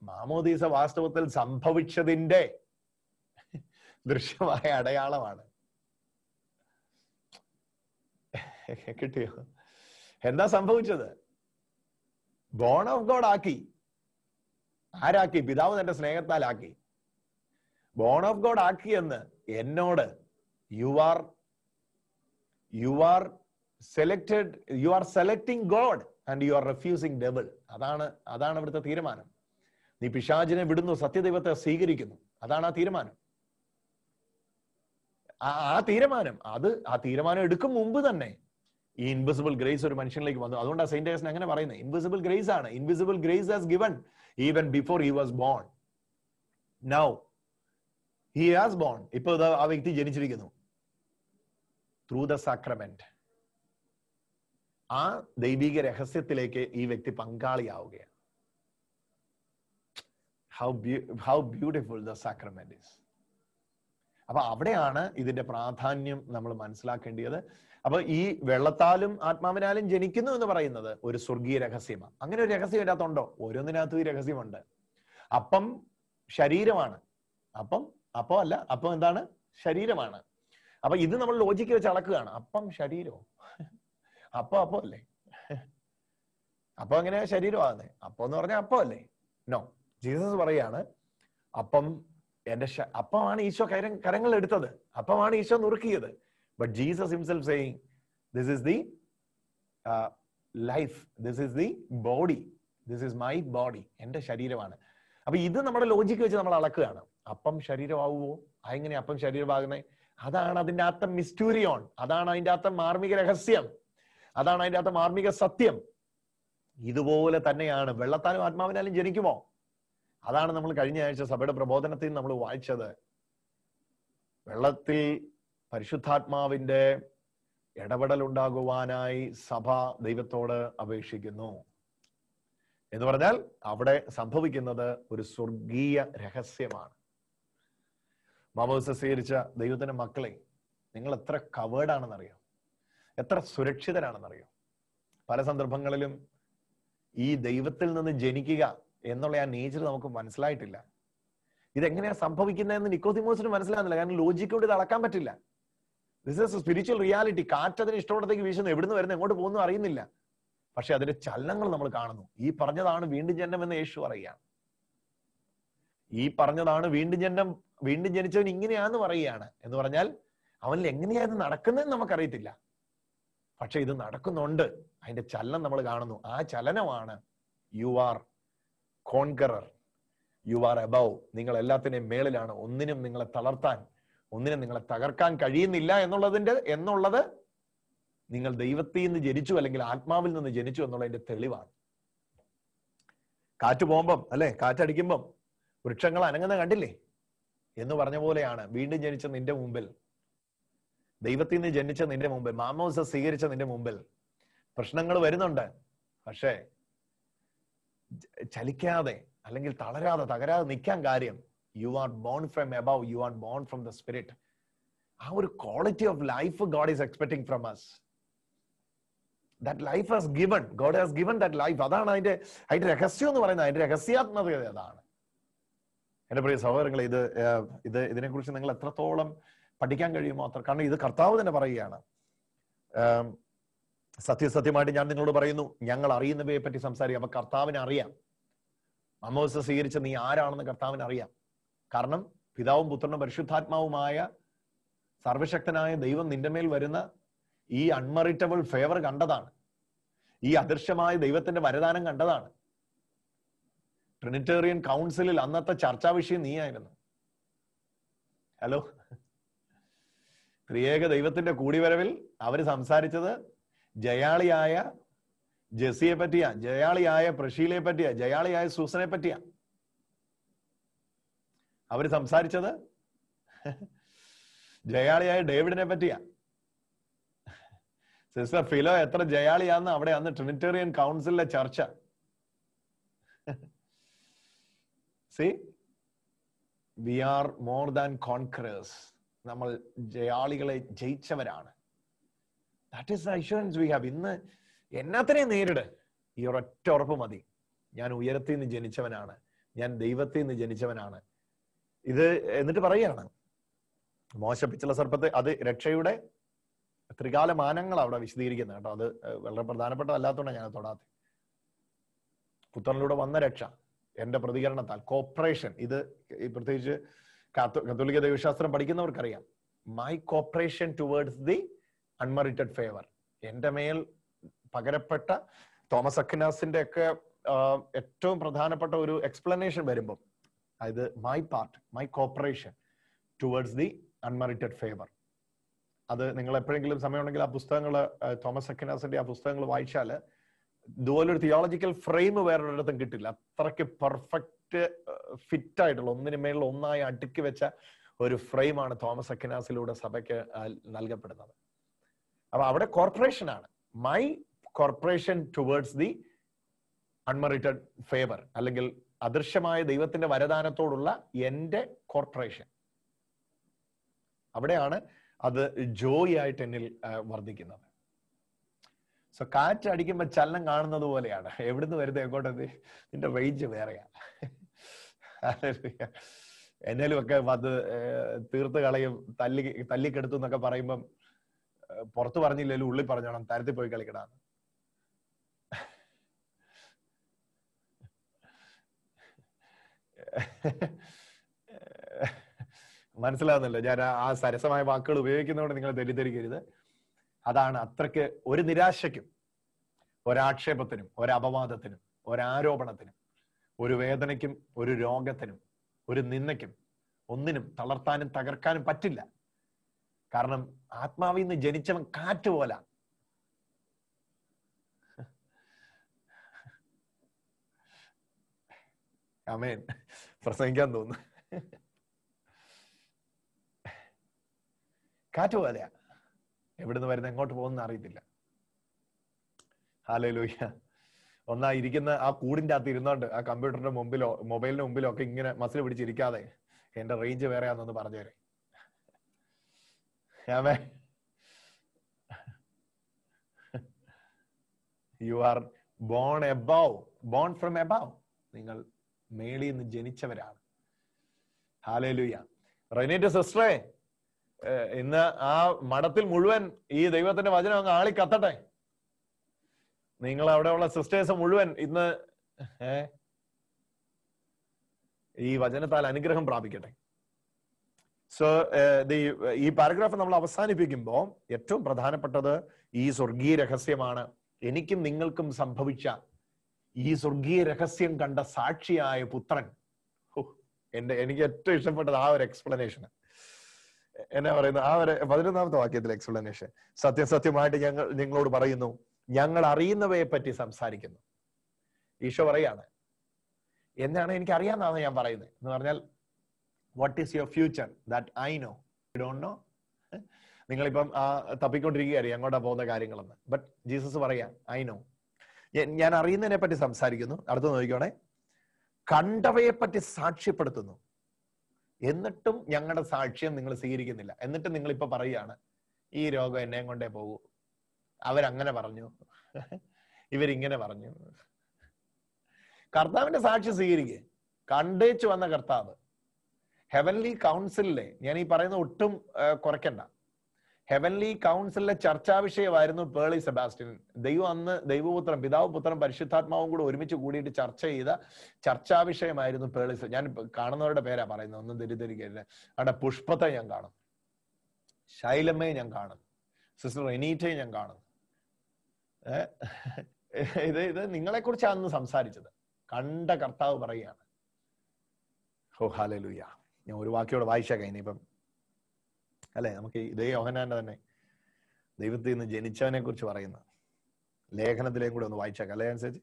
മാമോദീസ വാസ്തവത്തിൽ സംഭവിച്ചതിന്റെ ദൃശ്യമായ അടയാളമാണ്. കിട്ടിയോ? എന്താ സംഭവിച്ചത്? ബോൺ ഓഫ് ഗോഡ് ആക്കി. ആരാക്കി? പിതാവ് തന്റെ സ്നേഹത്താൽ ആക്കി. ബോൺ ഓഫ് ഗോഡ് ആക്കിയെന്ന് എന്നോട് you are selected, you are selecting God and you are refusing devil. അതാണ് അവിടുത്തെ തീരുമാനം. നീ പിശാചിനെ വിടുന്നു, സത്യദൈവത്തെ സ്വീകരിക്കുന്നു. അതാണ് ആ തീരുമാനം. ആ തീരുമാനം എടുക്കും മുമ്പ് തന്നെ ഈ ഇൻവിസിബിൾ ഗ്രേസ് ഒരു മനുഷ്യനിലേക്ക് വന്നു. അതുകൊണ്ടാണ് സെയിന്റ് ഏഴ്സൺ അങ്ങനെ പറയുന്നത്, ഇൻവിസിബിൾ ഗ്രേസ് ആണ്. Invisible grace has given even before he was born. Now he has born. ഇപ്പൊ ആ വ്യക്തി ജനിച്ചിരിക്കുന്നു ത്രൂ ദ സാക്രമെന്റ്. ആ ദൈവിക രഹസ്യത്തിലേക്ക് ഈ വ്യക്തി പങ്കാളിയാവുകയാണ്. How beautiful the sacrament is. അപ്പൊ അവിടെയാണ് ഇതിന്റെ പ്രാധാന്യം നമ്മൾ മനസ്സിലാക്കേണ്ടത്. അപ്പൊ ഈ വെള്ളത്താലും ആത്മാവിനാലും ജനിക്കുന്നു എന്ന് പറയുന്നത് ഒരു സ്വർഗീയ രഹസ്യമാണ്. അങ്ങനെ ഒരു രഹസ്യം ഇതിനകത്തുണ്ടോ? ഓരോന്നിനകത്തും ഈ രഹസ്യമുണ്ട്. അപ്പം ശരീരമാണ്. അപ്പം എന്താണ്? ശരീരമാണ്. അപ്പൊ ഇത് നമ്മൾ ലോജിക്ക് വെച്ച് അളക്കുകയാണ്. അപ്പം ശരീരമോ? അപ്പം അല്ലേ? അപ്പം എങ്ങനെയാ ശരീരമാകുന്നേ? അപ്പം എന്ന് പറഞ്ഞാൽ അപ്പം അല്ലേ? നോ. ജീസസ് പറയാണ് അപ്പം അപ്പമാണ് ഈശോ കരങ്ങൾ എടുത്തത്, അപ്പമാണ് ഈശോ നുറുക്കിയത്. But Jesus himself saying this is the life, this is the body, this is my body, എന്റെ ശരീരമാണ്. അപ്പൊ ഇത് നമ്മുടെ ലോജിക്ക് വെച്ച് നമ്മൾ അളക്കുകയാണ്. അപ്പം ശരീരമാവുമോ? അതെങ്ങനെ അപ്പം ശരീരമാകുന്നേ? അതാണ് അതിന്റെ അകത്തെ മിസ്റ്റൂരിയോൺ, അതാണ് അതിന്റെ അകത്തെ മാർമിക രഹസ്യം, അതാണ് അതിന്റെ അകത്തെ മാർമിക സത്യം. ഇതുപോലെ തന്നെയാണ് വെള്ളത്താലും ആത്മാവിനാലും ജനിക്കുമോ? അതാണ് നമ്മൾ കഴിഞ്ഞ ആഴ്ച സഭയുടെ പ്രബോധനത്തിൽ നമ്മൾ വായിച്ചത്. വെള്ളത്തിൽ പരിശുദ്ധാത്മാവിന്റെ ഇടപെടൽ ഉണ്ടാകുവാനായി സഭ ദൈവത്തോട് അപേക്ഷിക്കുന്നു എന്ന് പറഞ്ഞാൽ അവിടെ സംഭവിക്കുന്നത് ഒരു സ്വർഗീയ രഹസ്യമാണ്. മാമോദിസ സ്വീകരിച്ച ദൈവത്തിന്റെ മക്കളെ, നിങ്ങൾ എത്ര കവേർഡ് ആണെന്നറിയോ, എത്ര സുരക്ഷിതരാണെന്നറിയോ. പല സന്ദർഭങ്ങളിലും ഈ ദൈവത്തിൽ നിന്ന് ജനിക്കുക എന്നുള്ള ആ നേച്ചർ നമുക്ക് മനസ്സിലായിട്ടില്ല. ഇതെങ്ങനെയാ സംഭവിക്കുന്നതെന്ന് നിക്കോദിമോസിന് മനസ്സിലാകുന്നില്ല. കാരണം ലോജിക്ക് കൊണ്ട് ഇത് അളക്കാൻ പറ്റില്ല. This is spiritual reality. കാറ്റതിന് ഇഷ്ടമുള്ളത്തേക്ക് വീശുന്നു, എവിടുന്ന് വരുന്നു, എങ്ങോട്ട് പോകുന്നു അറിയുന്നില്ല. പക്ഷെ അതിന്റെ ചലനങ്ങൾ നമ്മൾ കാണുന്നു. ഈ പറഞ്ഞതാണ് വീണ്ടും ജനനം എന്ന് യേശു പറയുകയാണ്. ഈ പറഞ്ഞതാണ് വീണ്ടും ജനിച്ചവൻ ഇങ്ങനെയാന്ന് പറയുകയാണ്. എന്ന് പറഞ്ഞാൽ അവനിൽ എങ്ങനെയാത് നടക്കുന്നതെന്ന് നമുക്കറിയത്തില്ല. പക്ഷെ ഇത് നടക്കുന്നുണ്ട്. അതിന്റെ ചലനം നമ്മൾ കാണുന്നു. ആ ചലനമാണ് you are conqueror, you are above. നിങ്ങൾ എല്ലാത്തിനെയും മേളിലാണ്. ഒന്നിനും നിങ്ങളെ തളർത്താൻ, ഒന്നിനും നിങ്ങളെ തകർക്കാൻ കഴിയുന്നില്ല എന്നുള്ളത് നിങ്ങൾ ദൈവത്തിൽ നിന്ന് ജനിച്ചു, അല്ലെങ്കിൽ ആത്മാവിൽ നിന്ന് ജനിച്ചു എന്നുള്ളതിന്റെ തെളിവാണ്. കാറ്റ് പോകുമ്പം അല്ലെ, കാറ്റടിക്കുമ്പം വൃക്ഷങ്ങൾ അനങ്ങുന്ന കണ്ടില്ലേ എന്ന് പറഞ്ഞ പോലെയാണ് വീണ്ടും ജനിച്ച നിന്റെ മുമ്പിൽ, ദൈവത്തിൽ നിന്ന് ജനിച്ച നിന്റെ മുമ്പിൽ, മാമോദിസ സ്വീകരിച്ച നിന്റെ മുമ്പിൽ പ്രശ്നങ്ങൾ വരുന്നുണ്ട്. പക്ഷേ ചലിക്കാതെ അല്ലെങ്കിൽ തകരാതെ നിൽക്കാൻ കാര്യം U are bone from above, U are bone from the spirit. ആ ഒരു quality of life God is expecting from us. That life has given, God has given that life. അതാണ് അതിന്റെ രഹസ്യം എന്ന് പറയുന്നത്. അതിന്റെ രഹസ്യാത്മകത അതാണ്. എന്റെ പ്രിയ സഹോദരങ്ങളെ, ഇതിനെക്കുറിച്ച് നിങ്ങൾ എത്രത്തോളം പഠിക്കാൻ കഴിയുമോ അത്ര. കാരണം ഇത് കർത്താവ് തന്നെ പറയുകയാണ്. സത്യമായിട്ട് ഞാൻ നിങ്ങളോട് പറയുന്നു, ഞങ്ങൾ അറിയുന്നവയെ പറ്റി സംസാരിക്കാം. അപ്പൊ കർത്താവിനെ അറിയാം. മാമോദിസ സ്വീകരിച്ച നീ ആരാണെന്ന് കർത്താവിന് അറിയാം. കാരണം പിതാവും പുത്രനും പരിശുദ്ധാത്മാവുമായ സർവശക്തനായ ദൈവം നിന്റെ മേൽ വരുന്ന ഈ അൺമറിറ്റബിൾ ഫേവർ കണ്ടതാണ്. ഈ അദൃശ്യമായ ദൈവത്തിന്റെ വരദാനം കണ്ടതാണ്. ട്രിനിറ്റേറിയൻ കൗൺസിലിൽ അന്നത്തെ ചർച്ചാ വിഷയം നീയായിരുന്നു. ഹലോ, ത്രിയേക ദൈവത്തിന്റെ കൂടിവരവിൽ അവര് സംസാരിച്ചത് ജയാളിയായ ജെസിയെ പറ്റിയാ, ജയാളിയായ പ്രഷീലയെ പറ്റിയാ, ജയാളിയായ സൂസനെ പറ്റിയാ. അവര് സംസാരിച്ചത് ജയാളിയായ ഡേവിഡിനെ പറ്റിയാ. സിസ്റ്റർ ഫിലോ എത്ര ജയാളിയാന്ന് അവിടെ അന്ന് ട്രിനിറ്റേറിയൻ കൗൺസിലിലെ ചർച്ച. See, we are more than conquerors. നമ്മൾ ജയാളികളെ ജയിച്ചവരാണ്. That is the assurance we have. ഇന്ന് എന്നത്തിനെയും നേരിട്, ഈ ഒരൊറ്റ ഉറപ്പ് മതി. ഞാൻ ഉയരത്തിൽ നിന്ന് ജനിച്ചവനാണ്, ഞാൻ ദൈവത്തിൽ നിന്ന് ജനിച്ചവനാണ്. ഇത് എന്നിട്ട് പറയുകയാണ്, മോശ പിച്ചള സർപ്പത്തെ, അത് രക്ഷയുടെ ത്രികാല മാനങ്ങൾ അവിടെ വിശദീകരിക്കുന്നത് കേട്ടോ. അത് വളരെ പ്രധാനപ്പെട്ടതല്ലാത്തതുകൊണ്ടാണ് ഞാൻ തൊടാത്ത. പുത്രനിലൂടെ വന്ന രക്ഷ, എന്റെ പ്രതികരണത്താൽ, കോപ്പറേഷൻ. ഇത് പ്രത്യേകിച്ച് കത്തോലിക്ക ദൈവശാസ്ത്രം പഠിക്കുന്നവർക്കറിയാം, my cooperation towards the unmerited favour, എന്റെ മേൽ പകരപ്പെട്ട തോമസ് അക്വിനാസിന്റെ ഒക്കെ ഏറ്റവും പ്രധാനപ്പെട്ട ഒരു എക്സ്പ്ലനേഷൻ വരുമ്പം അതായത് my part, my cooperation towards the unmerited favour. അത് നിങ്ങൾ എപ്പോഴെങ്കിലും സമയമുണ്ടെങ്കിൽ ആ പുസ്തകങ്ങൾ, തോമസ് അക്വിനാസിന്റെ ആ പുസ്തകങ്ങൾ വായിച്ചാൽ ഇതുപോലൊരു തിയോളജിക്കൽ ഫ്രെയിം വേറൊരിടത്തും കിട്ടില്ല. അത്രയ്ക്ക് പെർഫെക്റ്റ് ഫിറ്റ് ആയിട്ടുള്ള, ഒന്നിനു മേളിൽ ഒന്നായി അടുക്കി വെച്ച ഒരു ഫ്രെയിമാണ് തോമസ് അക്വിനാസിലൂടെ സഭയ്ക്ക് നൽകപ്പെടുന്നത്. അപ്പൊ അവിടെ കോർപ്പറേഷൻ ആണ്, my corporation towards the unmerited favour, അല്ലെങ്കിൽ അദൃശ്യമായ ദൈവത്തിന്റെ വരദാനത്തോടുള്ള എന്റെ കോർപ്പറേഷൻ. അവിടെയാണ് അത് ജോയ് ആയിട്ട് എന്നിൽ വർദ്ധിക്കുന്നത്. സോ കാറ്റ് അടിക്കുമ്പോ ചലനം കാണുന്നത് പോലെയാണ്. എവിടുന്ന് വരുന്നത് എങ്ങോട്ടത്, നിന്റെ റേഞ്ച് വേറെയാ. എന്നാലും ഒക്കെ അത് തീർത്ത് കളയും, തല്ലിക്കെടുത്തു എന്നൊക്കെ പറയുമ്പം പുറത്ത് പറഞ്ഞില്ലല്ലോ ഉള്ളിൽ പറഞ്ഞോണം, തരത്തിൽ പോയി കളിക്കടാന്ന്. മനസ്സിലാവുന്നല്ലോ ഞാൻ ആ സരസമായ വാക്കുകൾ ഉപയോഗിക്കുന്നതുകൊണ്ട് നിങ്ങൾ തെറ്റിദ്ധരിക്കരുത്. അതാണ്, അത്രയ്ക്ക് ഒരു നിരാശയ്ക്കും ഒരാക്ഷേപത്തിനും ഒരപവാദത്തിനും ഒരാരോപണത്തിനും ഒരു വേദനയ്ക്കും ഒരു രോഗത്തിനും ഒരു നിന്ദയ്ക്കും ഒന്നിനും തളർത്താനും തകർക്കാനും പറ്റില്ല. കാരണം ആത്മാവിൽ നിന്ന് ജനിച്ചവൻ കാറ്റ് പോല. ആമേൻ. പ്രസംഗിക്കാൻ തോന്നുന്നു. കാറ്റ് പോലെയാ, എവിടുന്ന് വരുന്ന എങ്ങോട്ട് പോകുന്ന അറിയത്തില്ല. ഹല്ലേലൂയ. ഒന്നായിരിക്കുന്ന ആ കൂടിന്റെ അകത്ത് ഇരുന്നോണ്ട് ആ കമ്പ്യൂട്ടറിന്റെ മുമ്പിലോ മൊബൈലിന്റെ മുമ്പിലോ ഒക്കെ ഇങ്ങനെ മസിൽ പിടിച്ചിരിക്കാതെ എന്റെ റേഞ്ച് വേറെയാണെന്ന് പറഞ്ഞേരെ. You are born above, born from above. നിങ്ങൾ മേളിൽ നിന്ന് ജനിച്ചവരാണ്. ഹല്ലേലൂയ. റെനീറ്റ സിസ്റ്ററെ, ഇന്ന് ആ മഠത്തിൽ മുഴുവൻ ഈ ദൈവത്തിന്റെ വചനം അങ്ങ് ആളി കത്തട്ടെ. നിങ്ങൾ അവിടെയുള്ള സിസ്റ്റേഴ്സ് മുഴുവൻ ഇന്ന് ഈ വചനത്താൽ അനുഗ്രഹം പ്രാപിക്കട്ടെ. സോ ഈ പാരഗ്രാഫ് നമ്മൾ അവസാനിപ്പിക്കുമ്പോ ഏറ്റവും പ്രധാനപ്പെട്ടത് ഈ സ്വർഗീയ രഹസ്യമാണ്. എനിക്കും നിങ്ങൾക്കും സംഭവിച്ച ഈ സ്വർഗീയ രഹസ്യം കണ്ട സാക്ഷിയായ പുത്രൻ. എനിക്ക് ഏറ്റവും ഇഷ്ടപ്പെട്ടത് ആ ഒരു എക്സ്പ്ലനേഷൻ. എന്നാ പറയുന്നത്, ആ ഒരു 11ാമത്തെ വാക്യത്തിലെ എക്സ്പ്ലനേഷൻ. സത്യം സത്യമായിട്ട് ഞങ്ങൾ നിങ്ങളോട് പറയുന്നു, ഞങ്ങൾ അറിയുന്നവയെ പറ്റി സംസാരിക്കുന്നു. ഈശോ പറയാണ്, എന്താണ് എനിക്ക് അറിയാമെന്നാണ് ഞാൻ പറയുന്നത് എന്ന് പറഞ്ഞാൽ, what is your future that I know you don't know. നിങ്ങളിപ്പം തപ്പിക്കൊണ്ടിരിക്കുകയായിരിക്കും എങ്ങോട്ടാ പോകുന്ന കാര്യങ്ങളെന്ന്. ബട്ട് ജീസസ് പറയാ, ഐ നോ. ഞാൻ അറിയുന്നതിനെ പറ്റി സംസാരിക്കുന്നു. അടുത്ത് നോക്കിക്കോണേ, കണ്ടവയെ പറ്റി സാക്ഷ്യപ്പെടുത്തുന്നു, എന്നിട്ടും ഞങ്ങളുടെ സാക്ഷ്യം നിങ്ങൾ സ്വീകരിക്കുന്നില്ല. എന്നിട്ടും നിങ്ങൾ ഇപ്പൊ പറയുകയാണ്, ഈ രോഗം എന്നെ കൊണ്ടേ പോകൂ, അവരങ്ങനെ പറഞ്ഞു, ഇവരിങ്ങനെ പറഞ്ഞു. കർത്താവിന്റെ സാക്ഷ്യം സ്വീകരിക്കുക. കണ്ടേച്ചു വന്ന കർത്താവ് ഹെവൻലി കൗൺസിലിലെ, ഞാൻ ഈ പറയുന്ന ഒട്ടും കുറയ്ക്കണ്ട, ഹെവൻലി കൗൺസിലിലെ ചർച്ചാ വിഷയമായിരുന്നു പേളി സെബാസ്റ്റ്യൻ. ദൈവം അന്ന് ദൈവപുത്രൻ, പിതാവ് പുത്രൻ പരിശുദ്ധാത്മാവും കൂടെ ഒരുമിച്ച് കൂടിയിട്ട് ചർച്ച ചെയ്ത ചർച്ചാ വിഷയമായിരുന്നു പേളി. ഞാൻ കാണുന്നവരുടെ പേരാ പറയുന്നത്, ഒന്നും തെറ്റിദ്ധരിക്കരുത്. അവിടെ പുഷ്പത്തെ ഞാൻ കാണും, ശൈലമ്മയെ ഞാൻ കാണും, സിസ്റ്റർ റെനീറ്റയെ ഞാൻ കാണും. ഇത് നിങ്ങളെ കുറിച്ചാണ് അന്ന് സംസാരിച്ചത്. കണ്ട കർത്താവ് പറയുകയാണ്. ഓ ഹല്ലേലൂയ. ഞാൻ ഒരു വാക്യോടെ വായിച്ചേക്കാം ഇനിയിപ്പം, അല്ലെ? നമുക്ക് ഇതേ യോഹന്നാന്റെ തന്നെ ദൈവത്തിൽ നിന്ന് ജനിച്ചവനെ കുറിച്ച് പറയുന്ന ലേഖനത്തിലേയും കൂടെ ഒന്ന് വായിച്ചേക്കാം, അല്ലെ? അനുസരിച്ച്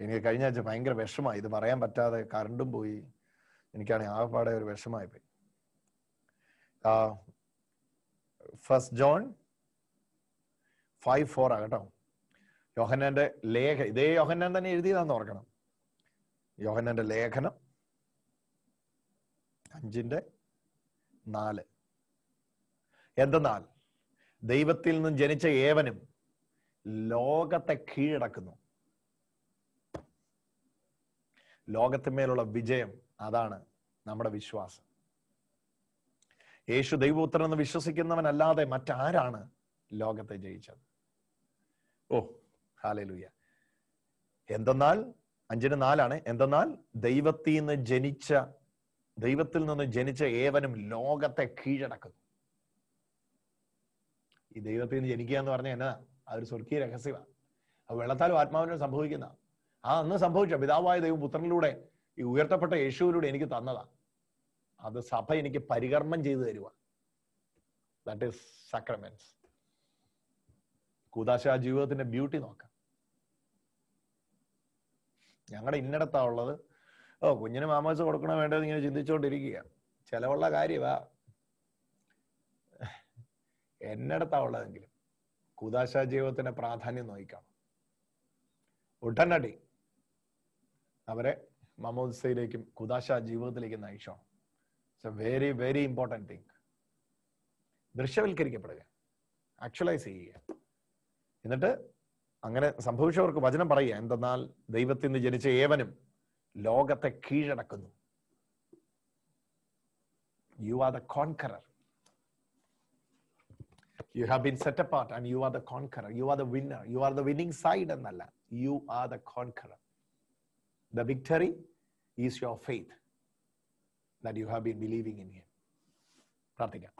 എനിക്ക് കഴിഞ്ഞ ആഴ്ച ഭയങ്കര വിഷമായി, ഇത് പറയാൻ പറ്റാതെ കറണ്ടും പോയി. എനിക്കാണെങ്കിൽ ആകെപ്പാടെ ഒരു വിഷമായി പോയി. 1 John 5:4 കേട്ടോ. യോഹന്നാന്റെ ഇതേ യോഹന്നാൻ തന്നെ എഴുതിയതാന്ന് ഓർക്കണം. യോഹന്നാന്റെ ലേഖനം 5:4. എന്തെന്നാൽ ദൈവത്തിൽ നിന്നും ജനിച്ച ഏവനും ലോകത്തെ കീഴടക്കുന്നു. ലോകത്തിന്മേലുള്ള വിജയം, അതാണ് നമ്മുടെ വിശ്വാസം. യേശു ദൈവപുത്രൻ എന്ന് വിശ്വസിക്കുന്നവനല്ലാതെ മറ്റാരാണ് ലോകത്തെ ജയിച്ചത്? ഓ ഹല്ലേലൂയ. എന്തെന്നാൽ 5:4 എന്തെന്നാൽ ദൈവത്തിൽ നിന്ന് ജനിച്ച ഏവനും ലോകത്തെ കീഴടക്കുന്നു. ഈ ദൈവത്തിൽ നിന്ന് ജനിക്കുക എന്ന് പറഞ്ഞാൽ എന്നതാ? അതൊരു സ്വർഗീയ രഹസ്യമാണ്. അത് വെള്ളത്താലും ആത്മാവിനും സംഭവിക്കുന്ന അന്ന് സംഭവിച്ച പിതാവായ ദൈവം പുത്രനിലൂടെ ഈ ഉയർത്തപ്പെട്ട യേശുവിലൂടെ എനിക്ക് തന്നതാ. അത് സഭ എനിക്ക് പരികർമ്മം ചെയ്തു തരുക. That is sacraments. കൂദാശ ജീവിതത്തിന്റെ ബ്യൂട്ടി നോക്കാം. ഞങ്ങളുടെ ഇന്നടത്താ ഉള്ളത്. കുഞ്ഞിന് മാമോസ് കൊടുക്കണോ വേണ്ടത് ഇങ്ങനെ ചിന്തിച്ചുകൊണ്ടിരിക്കുക. ചെലവുള്ള കാര്യമാ. എന്നിടത്താ ഉള്ളതെങ്കിലും കൂദാശ ജീവിതത്തിന്റെ പ്രാധാന്യം നോക്കണം. ഉടനടി അവരെ മാമോദിസയിലേക്കും കൂദാശ ജീവിതത്തിലേക്കും നയിച്ചോണം. It's a very very important thing. ദൃശ്യവൽക്കരിക്കപ്പെടുക, ആക്ച്വലൈസ് ചെയ്യുക. എന്നിട്ട് അങ്ങനെ സംഭവിച്ചവർക്ക് വചനം പറയുക, എന്തെന്നാൽ ദൈവത്തിൽ നിന്ന് ജനിച്ച ഏവനും ലോകത്തെ കീഴടക്കുന്നു. You are the conqueror. You have been set apart and you are the conqueror. You are the winner. You are the winning side എന്നല്ല. You are the conqueror. The victory is your faith that you have been believing in Him. പ്രാർത്ഥിക്കാം.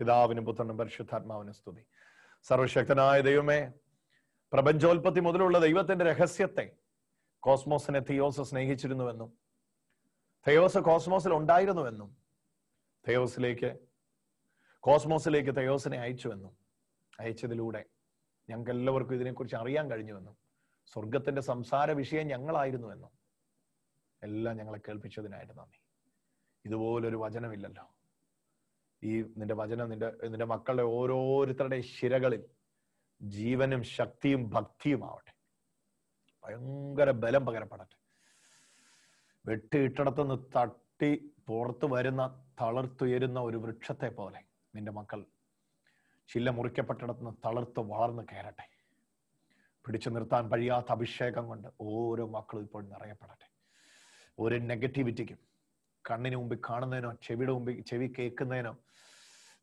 പിതാവിനും പുത്രനും പരിശുദ്ധാത്മാവിനും സ്തുതി. സർവശക്തനായ ദൈവമേ, പ്രപഞ്ചോൽപത്തി മുതലുള്ള ദൈവത്തിന്റെ രഹസ്യത്തെ കോസ്മോസിനെ തിയോസ് സ്നേഹിച്ചിരുന്നുവെന്നും തെയോസ് കോസ്മോസിൽ ഉണ്ടായിരുന്നുവെന്നും കോസ്മോസിലേക്ക് തെയോസിനെ അയച്ചുവെന്നും അയച്ചതിലൂടെ ഞങ്ങൾക്ക് എല്ലാവർക്കും ഇതിനെക്കുറിച്ച് അറിയാൻ കഴിഞ്ഞുവെന്നും സ്വർഗത്തിന്റെ സംസാര വിഷയം ഞങ്ങളായിരുന്നുവെന്നും എല്ലാം ഞങ്ങളെ കേൾപ്പിച്ചതിനായിട്ട് നന്ദി. ഇതുപോലൊരു വചനമില്ലല്ലോ. ഈ നിന്റെ വചനം നിന്റെ മക്കളുടെ ഓരോരുത്തരുടെ ശിരകളിൽ ജീവനും ശക്തിയും ഭക്തിയുമാവട്ടെ. ഭയങ്കര ബലം പകരപ്പെടട്ടെ. വെട്ടിയിട്ടിടത്തുനിന്ന് തട്ടി പുറത്തു വരുന്ന തളർത്തുയരുന്ന ഒരു വൃക്ഷത്തെ പോലെ നിന്റെ മക്കൾ ചില്ല മുറിക്കപ്പെട്ടിടത്തുനിന്ന് തളർത്ത് വളർന്ന് കയറട്ടെ. പിടിച്ചു നിർത്താൻ കഴിയാത്ത അഭിഷേകം കൊണ്ട് ഓരോ മക്കളും ഇപ്പോൾ നിറയപ്പെടട്ടെ. ഒരു നെഗറ്റിവിറ്റിക്കും കണ്ണിന് മുമ്പിൽ കാണുന്നതിനോ ചെവി കേൾക്കുന്നതിനോ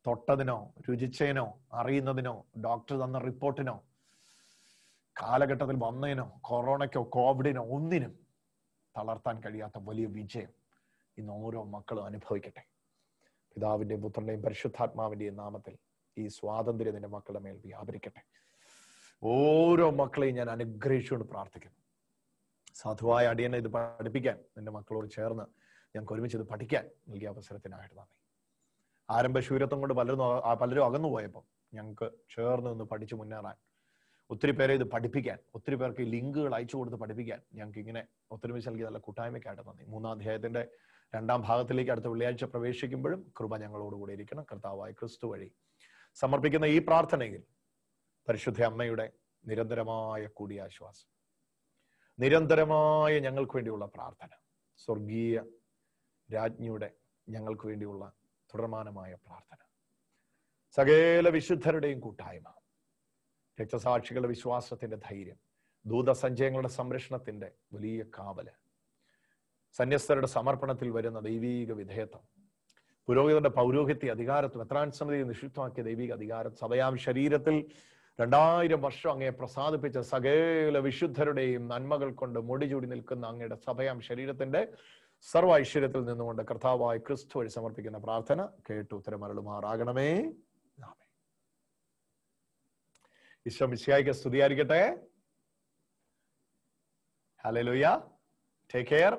തൊട്ടതിനോ രുചിച്ചതിനോ അറിയുന്നതിനോ ഡോക്ടർ തന്ന റിപ്പോർട്ടിനോ കാലഘട്ടത്തിൽ വന്നതിനോ കൊറോണയ്ക്കോ കോവിഡിനോ ഒന്നിനും തളർത്താൻ കഴിയാത്ത വലിയ വിജയം ഇന്ന് ഓരോ മക്കളും അനുഭവിക്കട്ടെ. പിതാവിന്റെയും പുത്രന്റെയും പരിശുദ്ധാത്മാവിന്റെയും നാമത്തിൽ ഈ സ്വാതന്ത്ര്യം നിന്റെ മക്കളുടെ മേൽ വ്യാപരിക്കട്ടെ. ഓരോ മക്കളെയും ഞാൻ അനുഗ്രഹിച്ചുകൊണ്ട് പ്രാർത്ഥിക്കുന്നു. സാധുവായ അടിയനെ ഇത് പഠിപ്പിക്കാൻ നിന്റെ മക്കളോട് ചേർന്ന് ഞങ്ങൾക്ക് ഒരുമിച്ച് ഇത് പഠിക്കാൻ നൽകിയ അവസരത്തിനായിട്ട് നന്ദി. ആരംഭശൂരത്വം കൊണ്ട് പലരും അകന്നു പോയപ്പോൾ ഞങ്ങൾക്ക് ചേർന്ന് നിന്ന് പഠിച്ചു മുന്നേറാൻ, ഒത്തിരി പേരെ ഇത് പഠിപ്പിക്കാൻ, ഒത്തിരി പേർക്ക് ഈ ലിങ്കുകൾ അയച്ചു കൊടുത്ത് പഠിപ്പിക്കാൻ ഞങ്ങൾക്ക് ഇങ്ങനെ ഒത്തൊരുമിച്ച് നൽകിയ നല്ല കൂട്ടായ്മയ്ക്കായിട്ട് നന്ദി. 3-ാം അധ്യായത്തിന്റെ 2-ാം ഭാഗത്തിലേക്ക് അടുത്ത വെള്ളിയാഴ്ച പ്രവേശിക്കുമ്പോഴും കൃപ ഞങ്ങളോടുകൂടി ഇരിക്കണം. കർത്താവായ ക്രിസ്തു വഴി സമർപ്പിക്കുന്ന ഈ പ്രാർത്ഥനയിൽ പരിശുദ്ധ അമ്മയുടെ നിരന്തരമായ കൂടിയാശ്വാസം, നിരന്തരമായ ഞങ്ങൾക്ക് വേണ്ടിയുള്ള പ്രാർത്ഥന, സ്വർഗീയ രാജ്ഞിയുടെ ഞങ്ങൾക്ക് വേണ്ടിയുള്ള തുടർമാനമായ പ്രാർത്ഥന, സകല വിശുദ്ധരുടെയും കൂട്ടായ്മ, രക്തസാക്ഷികളുടെ വിശ്വാസത്തിന്റെ ധൈര്യം, ദൂതസഞ്ചയങ്ങളുടെ സംരക്ഷണത്തിന്റെ വലിയ കാവല്, സന്യസ്തരുടെ സമർപ്പണത്തിൽ വരുന്ന ദൈവീക വിധേയത്വം, പുരോഹിതരുടെ പൗരോഹിത്യ അധികാരത്വം, മെത്രാൻ സമിതി നിഷിദ്ധമാക്കിയ ദൈവിക അധികാരം, സഭയാം ശരീരത്തിൽ 2000 വർഷം അങ്ങയെ പ്രസാദിപ്പിച്ച സകല വിശുദ്ധരുടെയും നന്മകൾ കൊണ്ട് മുടിചൂടി നിൽക്കുന്ന അങ്ങയുടെ സഭയാം ശരീരത്തിന്റെ സർവ്വ ഐശ്വര്യത്തിൽ നിന്നുകൊണ്ട് കർത്താവായ ക്രിസ്തു വഴി സമർപ്പിക്കുന്ന പ്രാർത്ഥന കേട്ട് ഉത്തരമരുളുമാറാകണമേ. ഈശോ മിശിഹായ്ക്ക് സ്തുതിയായിരിക്കട്ടെ. ഹല്ലേലൂയ. Take care.